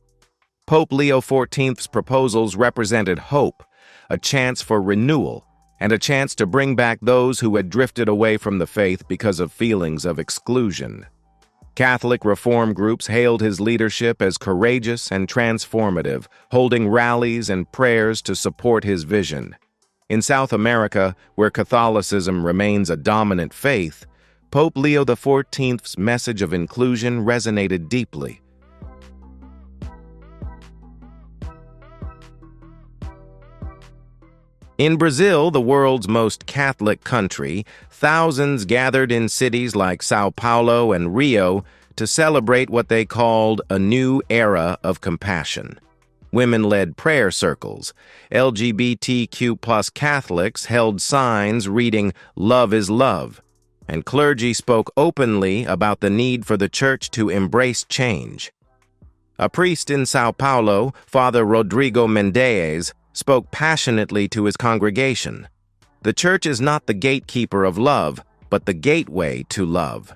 Pope Leo XIV's proposals represented hope, a chance for renewal, and a chance to bring back those who had drifted away from the faith because of feelings of exclusion. Catholic reform groups hailed his leadership as courageous and transformative, holding rallies and prayers to support his vision. In South America, where Catholicism remains a dominant faith, Pope Leo XIV's message of inclusion resonated deeply. In Brazil, the world's most Catholic country, thousands gathered in cities like São Paulo and Rio to celebrate what they called a new era of compassion. Women led prayer circles. LGBTQ+ Catholics held signs reading "Love is Love," and clergy spoke openly about the need for the Church to embrace change. A priest in São Paulo, Father Rodrigo Mendes, spoke passionately to his congregation. The Church is not the gatekeeper of love, but the gateway to love.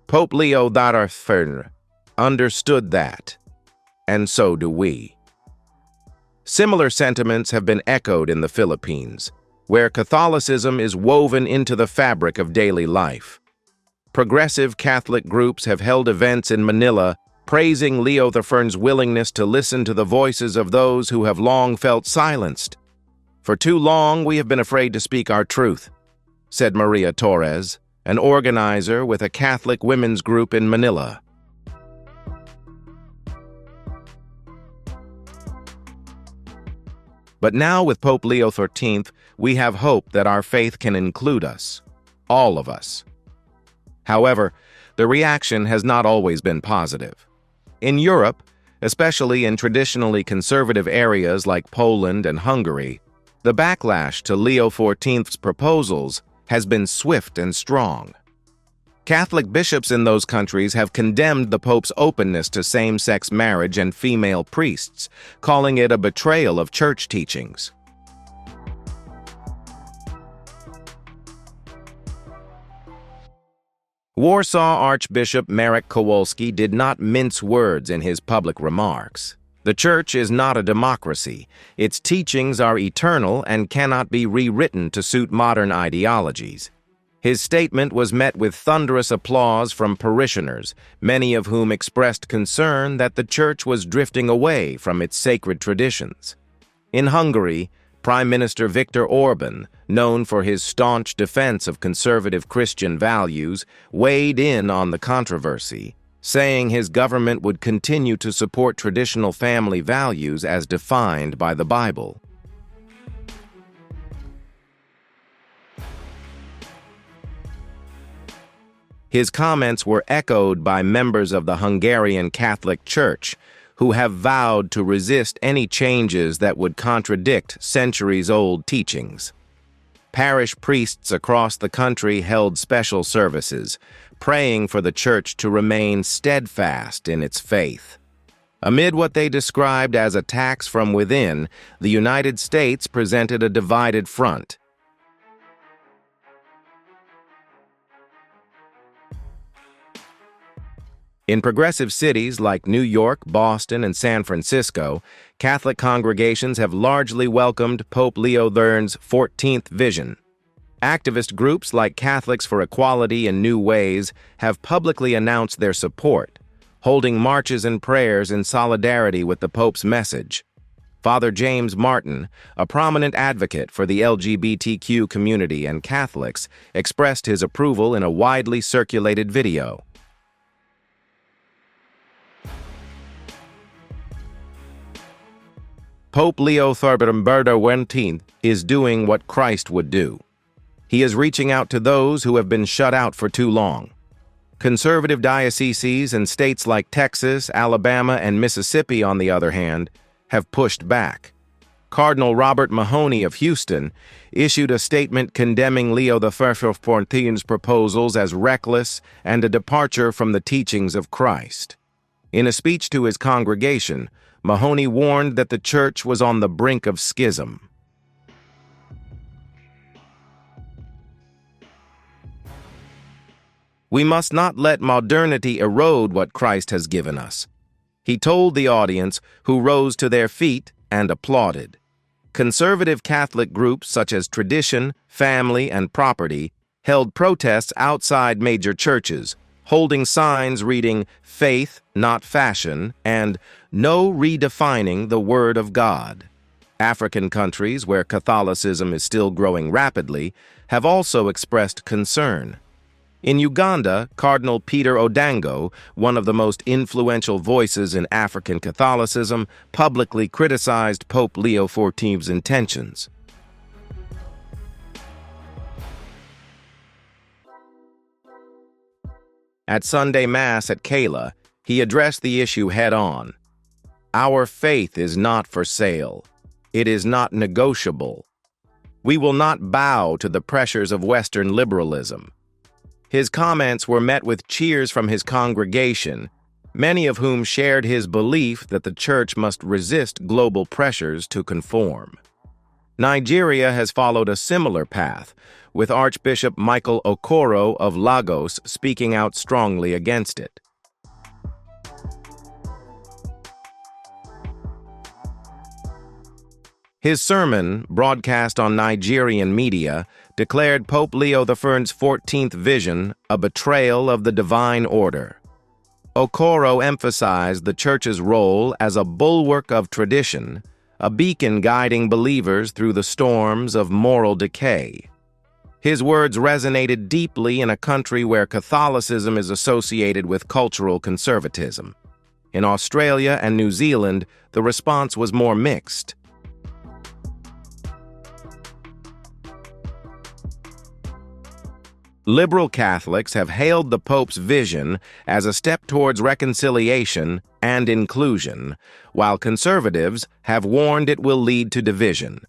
Pope Leo XIV understood that, and so do we. Similar sentiments have been echoed in the Philippines, where Catholicism is woven into the fabric of daily life. Progressive Catholic groups have held events in Manila praising Leo XIV's willingness to listen to the voices of those who have long felt silenced. "For too long, we have been afraid to speak our truth," said Maria Torres, an organizer with a Catholic women's group in Manila. But now with Pope Leo XIV, we have hope that our faith can include us, all of us. However, the reaction has not always been positive. In Europe, especially in traditionally conservative areas like Poland and Hungary, the backlash to Leo XIV's proposals has been swift and strong. Catholic bishops in those countries have condemned the Pope's openness to same-sex marriage and female priests, calling it a betrayal of church teachings. Warsaw Archbishop Marek Kowalski did not mince words in his public remarks. The Church is not a democracy. Its teachings are eternal and cannot be rewritten to suit modern ideologies. His statement was met with thunderous applause from parishioners, many of whom expressed concern that the Church was drifting away from its sacred traditions. In Hungary, Prime Minister Viktor Orban, known for his staunch defense of conservative Christian values, weighed in on the controversy, saying his government would continue to support traditional family values as defined by the Bible. His comments were echoed by members of the Hungarian Catholic Church, who have vowed to resist any changes that would contradict centuries-old teachings. Parish priests across the country held special services, praying for the Church to remain steadfast in its faith. Amid what they described as attacks from within, the United States presented a divided front. In progressive cities like New York, Boston, and San Francisco, Catholic congregations have largely welcomed Pope Leo XIV's 14th vision. Activist groups like Catholics for Equality in New Ways have publicly announced their support, holding marches and prayers in solidarity with the Pope's message. Father James Martin, a prominent advocate for the LGBTQ community and Catholics, expressed his approval in a widely circulated video. Pope Leo XIV is doing what Christ would do. He is reaching out to those who have been shut out for too long. Conservative dioceses in states like Texas, Alabama, and Mississippi, on the other hand, have pushed back. Cardinal Robert Mahoney of Houston issued a statement condemning Leo XIV's proposals as reckless and a departure from the teachings of Christ. In a speech to his congregation, Mahoney warned that the Church was on the brink of schism. We must not let modernity erode what Christ has given us, he told the audience, who rose to their feet and applauded. Conservative Catholic groups such as Tradition, Family, and Property held protests outside major churches, holding signs reading "Faith, not fashion" and "No redefining the Word of God." African countries, where Catholicism is still growing rapidly, have also expressed concern. In Uganda, Cardinal Peter Odango, one of the most influential voices in African Catholicism, publicly criticized Pope Leo XIV's intentions. At Sunday Mass at Kela, he addressed the issue head-on. "Our faith is not for sale. It is not negotiable. We will not bow to the pressures of Western liberalism." His comments were met with cheers from his congregation, many of whom shared his belief that the Church must resist global pressures to conform. Nigeria has followed a similar path, with Archbishop Michael Okoro of Lagos speaking out strongly against it. His sermon, broadcast on Nigerian media, declared Pope Leo XIV's 14th vision a betrayal of the divine order. Okoro emphasized the Church's role as a bulwark of tradition, a beacon guiding believers through the storms of moral decay. His words resonated deeply in a country where Catholicism is associated with cultural conservatism. In Australia and New Zealand, the response was more mixed. Liberal Catholics have hailed the Pope's vision as a step towards reconciliation and inclusion, while conservatives have warned it will lead to division.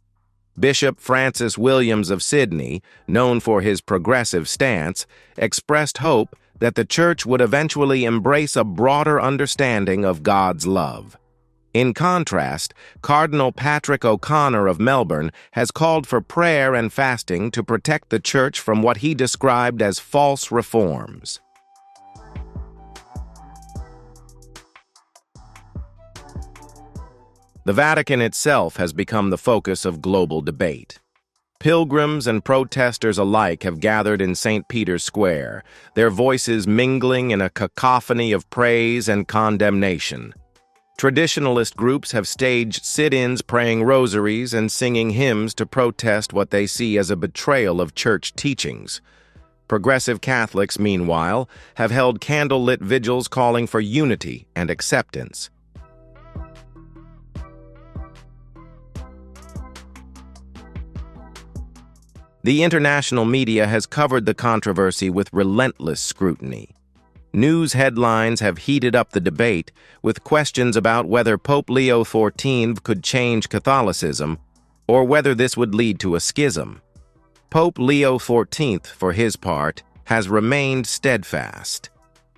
Bishop Francis Williams of Sydney, known for his progressive stance, expressed hope that the Church would eventually embrace a broader understanding of God's love. In contrast, Cardinal Patrick O'Connor of Melbourne has called for prayer and fasting to protect the Church from what he described as false reforms. The Vatican itself has become the focus of global debate. Pilgrims and protesters alike have gathered in St. Peter's Square, their voices mingling in a cacophony of praise and condemnation. Traditionalist groups have staged sit-ins praying rosaries and singing hymns to protest what they see as a betrayal of church teachings. Progressive Catholics, meanwhile, have held candlelit vigils calling for unity and acceptance. The international media has covered the controversy with relentless scrutiny. News headlines have heated up the debate, with questions about whether Pope Leo XIV could change Catholicism, or whether this would lead to a schism. Pope Leo XIV, for his part, has remained steadfast.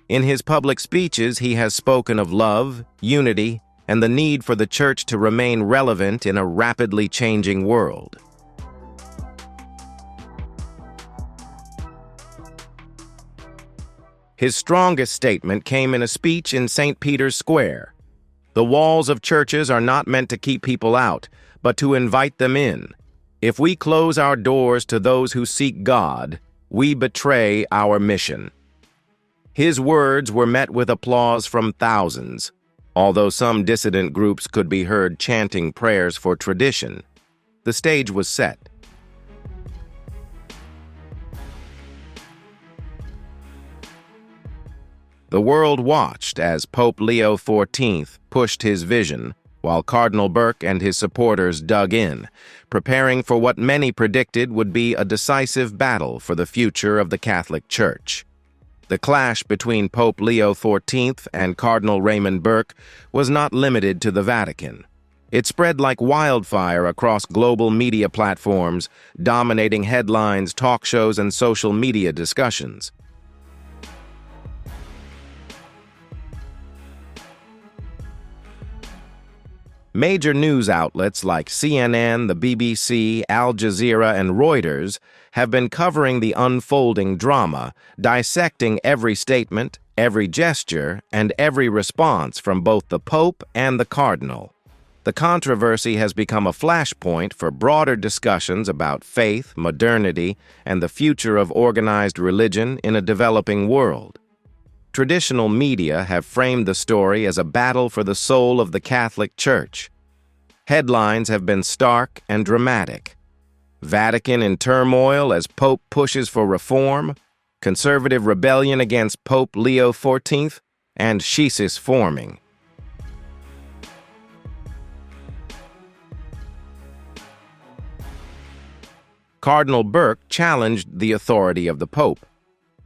In his public speeches, he has spoken of love, unity, and the need for the Church to remain relevant in a rapidly changing world. His strongest statement came in a speech in St. Peter's Square. The walls of churches are not meant to keep people out, but to invite them in. If we close our doors to those who seek God, we betray our mission. His words were met with applause from thousands, although some dissident groups could be heard chanting prayers for tradition. The stage was set. The world watched as Pope Leo XIV pushed his vision, while Cardinal Burke and his supporters dug in, preparing for what many predicted would be a decisive battle for the future of the Catholic Church. The clash between Pope Leo XIV and Cardinal Raymond Burke was not limited to the Vatican. It spread like wildfire across global media platforms, dominating headlines, talk shows, and social media discussions. Major news outlets like CNN, the BBC, Al Jazeera, and Reuters have been covering the unfolding drama, dissecting every statement, every gesture, and every response from both the Pope and the Cardinal. The controversy has become a flashpoint for broader discussions about faith, modernity, and the future of organized religion in a developing world. Traditional media have framed the story as a battle for the soul of the Catholic Church. Headlines have been stark and dramatic. Vatican in turmoil as Pope pushes for reform, conservative rebellion against Pope Leo XIV, and schism forming. Cardinal Burke challenged the authority of the Pope.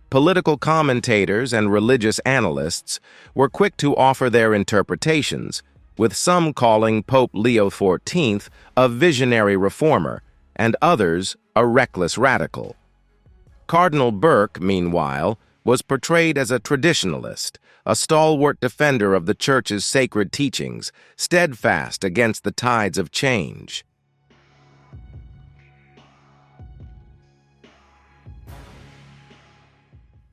Political commentators and religious analysts were quick to offer their interpretations, with some calling Pope Leo XIV a visionary reformer and others a reckless radical. Cardinal Burke, meanwhile, was portrayed as a traditionalist, a stalwart defender of the Church's sacred teachings, steadfast against the tides of change.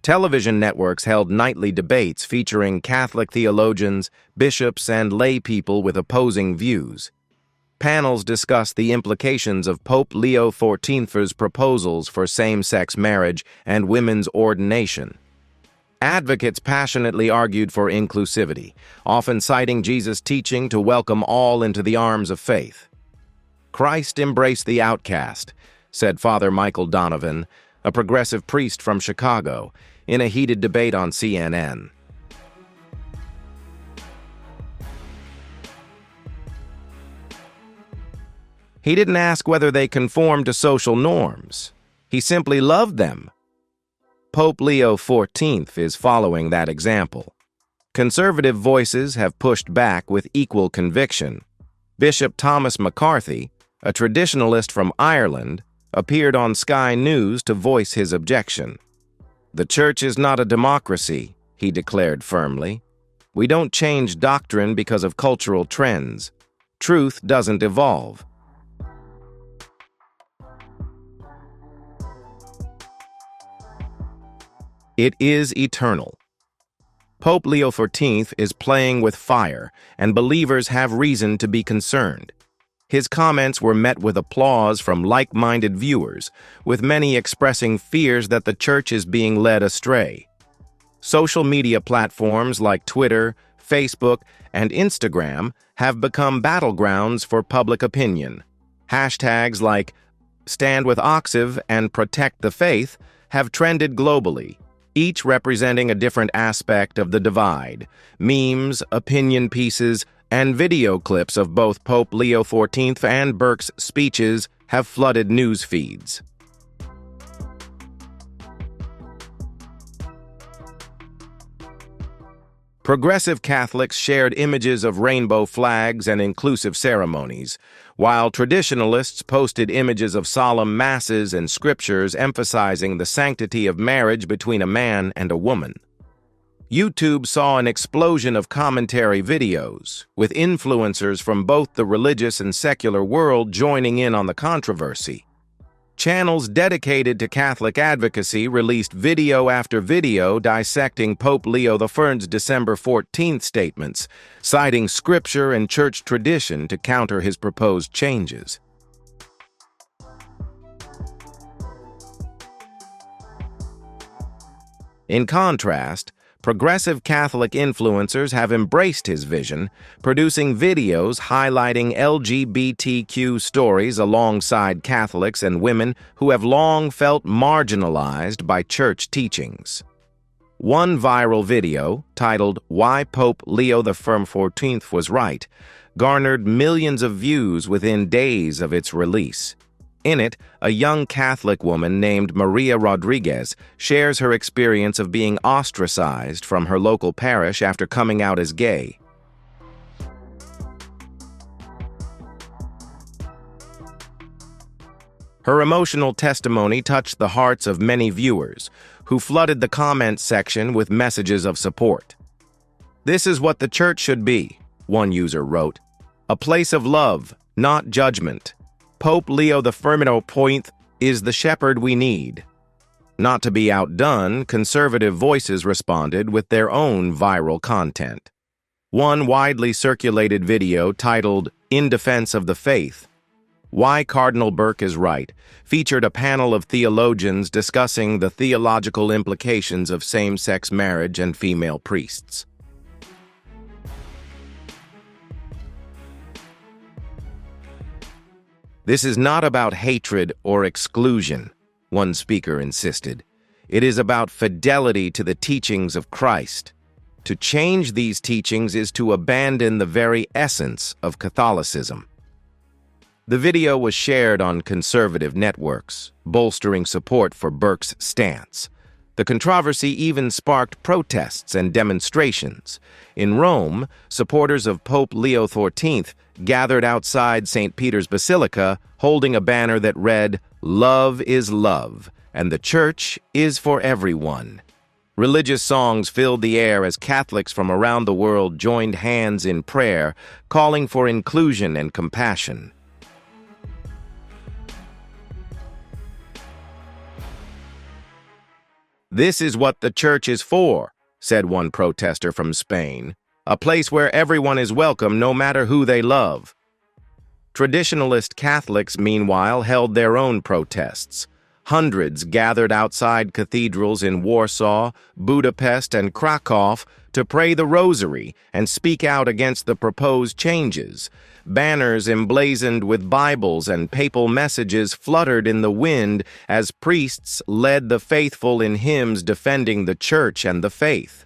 Television networks held nightly debates featuring Catholic theologians, bishops, and lay people with opposing views. Panels discussed the implications of Pope Leo XIV's proposals for same-sex marriage and women's ordination. Advocates passionately argued for inclusivity, often citing Jesus' teaching to welcome all into the arms of faith. "Christ embraced the outcast," said Father Michael Donovan, a progressive priest from Chicago, in a heated debate on CNN. He didn't ask whether they conformed to social norms. He simply loved them. Pope Leo XIV is following that example. Conservative voices have pushed back with equal conviction. Bishop Thomas McCarthy, a traditionalist from Ireland, appeared on Sky News to voice his objection. "The Church is not a democracy," he declared firmly. "We don't change doctrine because of cultural trends. Truth doesn't evolve." It is eternal. Pope Leo XIV is playing with fire, and believers have reason to be concerned. His comments were met with applause from like-minded viewers, with many expressing fears that the Church is being led astray. Social media platforms like Twitter, Facebook, and Instagram have become battlegrounds for public opinion. Hashtags like "Stand with Oxiv" and "Protect the Faith" have trended globally, each representing a different aspect of the divide. Memes, opinion pieces, and video clips of both Pope Leo XIV and Burke's speeches have flooded news feeds. Progressive Catholics shared images of rainbow flags and inclusive ceremonies, while traditionalists posted images of solemn masses and scriptures emphasizing the sanctity of marriage between a man and a woman. YouTube saw an explosion of commentary videos, with influencers from both the religious and secular world joining in on the controversy. Channels dedicated to Catholic advocacy released video after video dissecting Pope Leo XI's December 14th statements, citing scripture and church tradition to counter his proposed changes. In contrast, progressive Catholic influencers have embraced his vision, producing videos highlighting LGBTQ stories alongside Catholics and women who have long felt marginalized by church teachings. One viral video, titled "Why Pope Leo XIV Was Right," garnered millions of views within days of its release. In it, a young Catholic woman named Maria Rodriguez shares her experience of being ostracized from her local parish after coming out as gay. Her emotional testimony touched the hearts of many viewers, who flooded the comments section with messages of support. "This is what the church should be," one user wrote. "A place of love, not judgment. Pope Leo XIV is the shepherd we need." Not to be outdone, conservative voices responded with their own viral content. One widely circulated video titled "In Defense of the Faith, Why Cardinal Burke is Right" featured a panel of theologians discussing the theological implications of same-sex marriage and female priests. "This is not about hatred or exclusion," one speaker insisted. "It is about fidelity to the teachings of Christ. To change these teachings is to abandon the very essence of Catholicism." The video was shared on conservative networks, bolstering support for Burke's stance. The controversy even sparked protests and demonstrations. In Rome, supporters of Pope Leo XIV gathered outside St. Peter's Basilica, holding a banner that read, "Love is love, and the Church is for everyone." Religious songs filled the air as Catholics from around the world joined hands in prayer, calling for inclusion and compassion. "This is what the Church is for," said one protester from Spain. "A place where everyone is welcome no matter who they love." Traditionalist Catholics, meanwhile, held their own protests. Hundreds gathered outside cathedrals in Warsaw, Budapest, and Krakow to pray the Rosary and speak out against the proposed changes. Banners emblazoned with Bibles and papal messages fluttered in the wind as priests led the faithful in hymns defending the Church and the faith.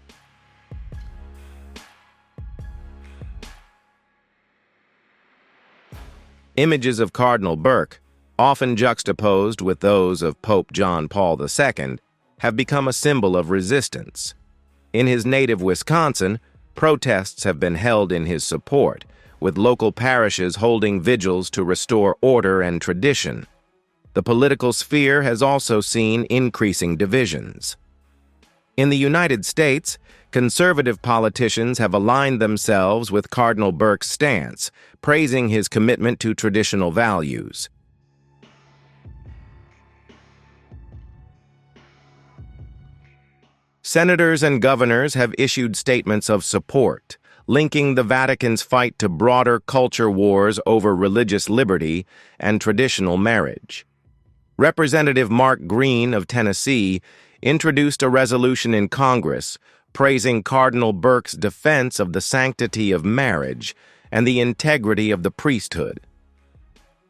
Images of Cardinal Burke, often juxtaposed with those of Pope John Paul II, have become a symbol of resistance. In his native Wisconsin, protests have been held in his support, with local parishes holding vigils to restore order and tradition. The political sphere has also seen increasing divisions. In the United States, conservative politicians have aligned themselves with Cardinal Burke's stance, praising his commitment to traditional values. Senators and governors have issued statements of support, linking the Vatican's fight to broader culture wars over religious liberty and traditional marriage. Representative Mark Green of Tennessee introduced a resolution in Congress praising Cardinal Burke's defense of the sanctity of marriage and the integrity of the priesthood.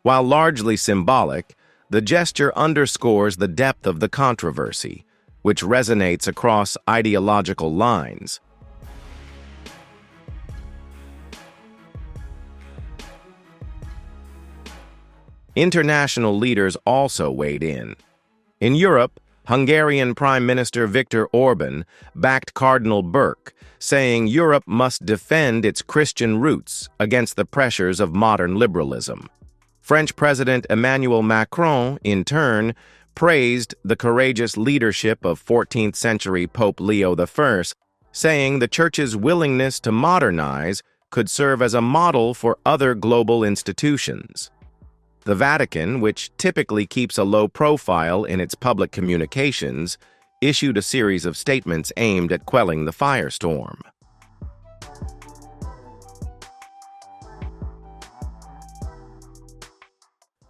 While largely symbolic, the gesture underscores the depth of the controversy, which resonates across ideological lines. International leaders also weighed in. In Europe, Hungarian Prime Minister Viktor Orban backed Cardinal Burke, saying Europe must defend its Christian roots against the pressures of modern liberalism. French President Emmanuel Macron, in turn, praised the courageous leadership of 14th-century Pope Leo I, saying the Church's willingness to modernize could serve as a model for other global institutions. The Vatican, which typically keeps a low profile in its public communications, issued a series of statements aimed at quelling the firestorm.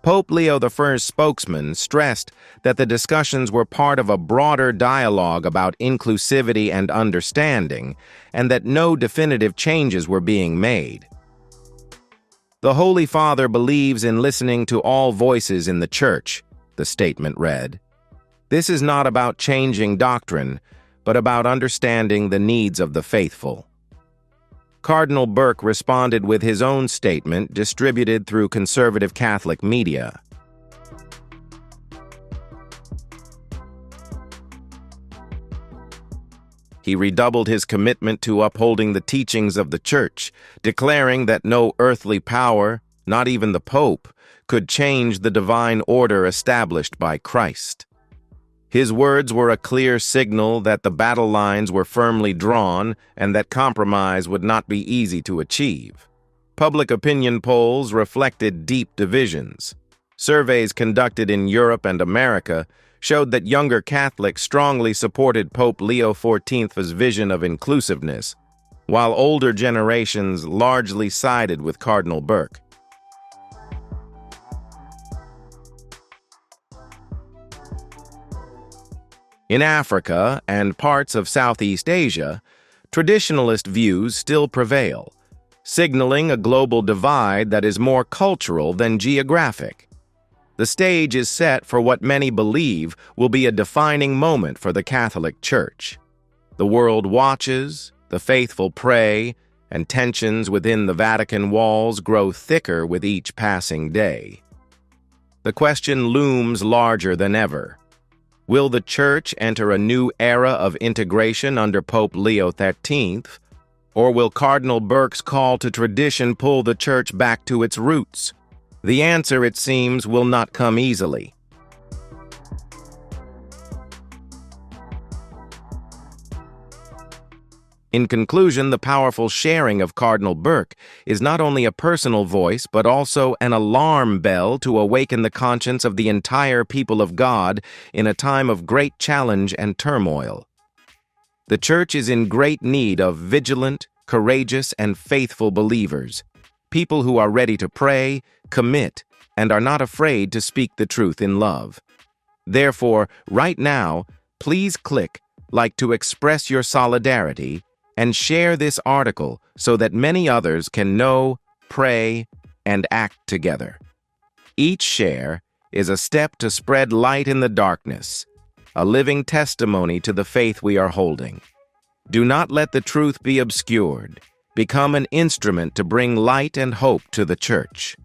Pope Leo I's spokesman stressed that the discussions were part of a broader dialogue about inclusivity and understanding, and that no definitive changes were being made. "The Holy Father believes in listening to all voices in the Church," the statement read. "This is not about changing doctrine, but about understanding the needs of the faithful." Cardinal Burke responded with his own statement distributed through conservative Catholic media. He redoubled his commitment to upholding the teachings of the Church, declaring that no earthly power, not even the Pope, could change the divine order established by Christ. His words were a clear signal that the battle lines were firmly drawn and that compromise would not be easy to achieve. Public opinion polls reflected deep divisions. Surveys conducted in Europe and America showed that younger Catholics strongly supported Pope Leo XIV's vision of inclusiveness, while older generations largely sided with Cardinal Burke. In Africa and parts of Southeast Asia, traditionalist views still prevail, signaling a global divide that is more cultural than geographic. The stage is set for what many believe will be a defining moment for the Catholic Church. The world watches, the faithful pray, and tensions within the Vatican walls grow thicker with each passing day. The question looms larger than ever. Will the Church enter a new era of integration under Pope Leo XIII, or will Cardinal Burke's call to tradition pull the Church back to its roots? The answer, it seems, will not come easily. In conclusion, the powerful sharing of Cardinal Burke is not only a personal voice, but also an alarm bell to awaken the conscience of the entire people of God in a time of great challenge and turmoil. The Church is in great need of vigilant, courageous, and faithful believers, people who are ready to pray, commit, and are not afraid to speak the truth in love. Therefore, right now, please click like to express your solidarity and share this article so that many others can know, pray, and act together. Each share is a step to spread light in the darkness, a living testimony to the faith we are holding. Do not let the truth be obscured. Become an instrument to bring light and hope to the Church.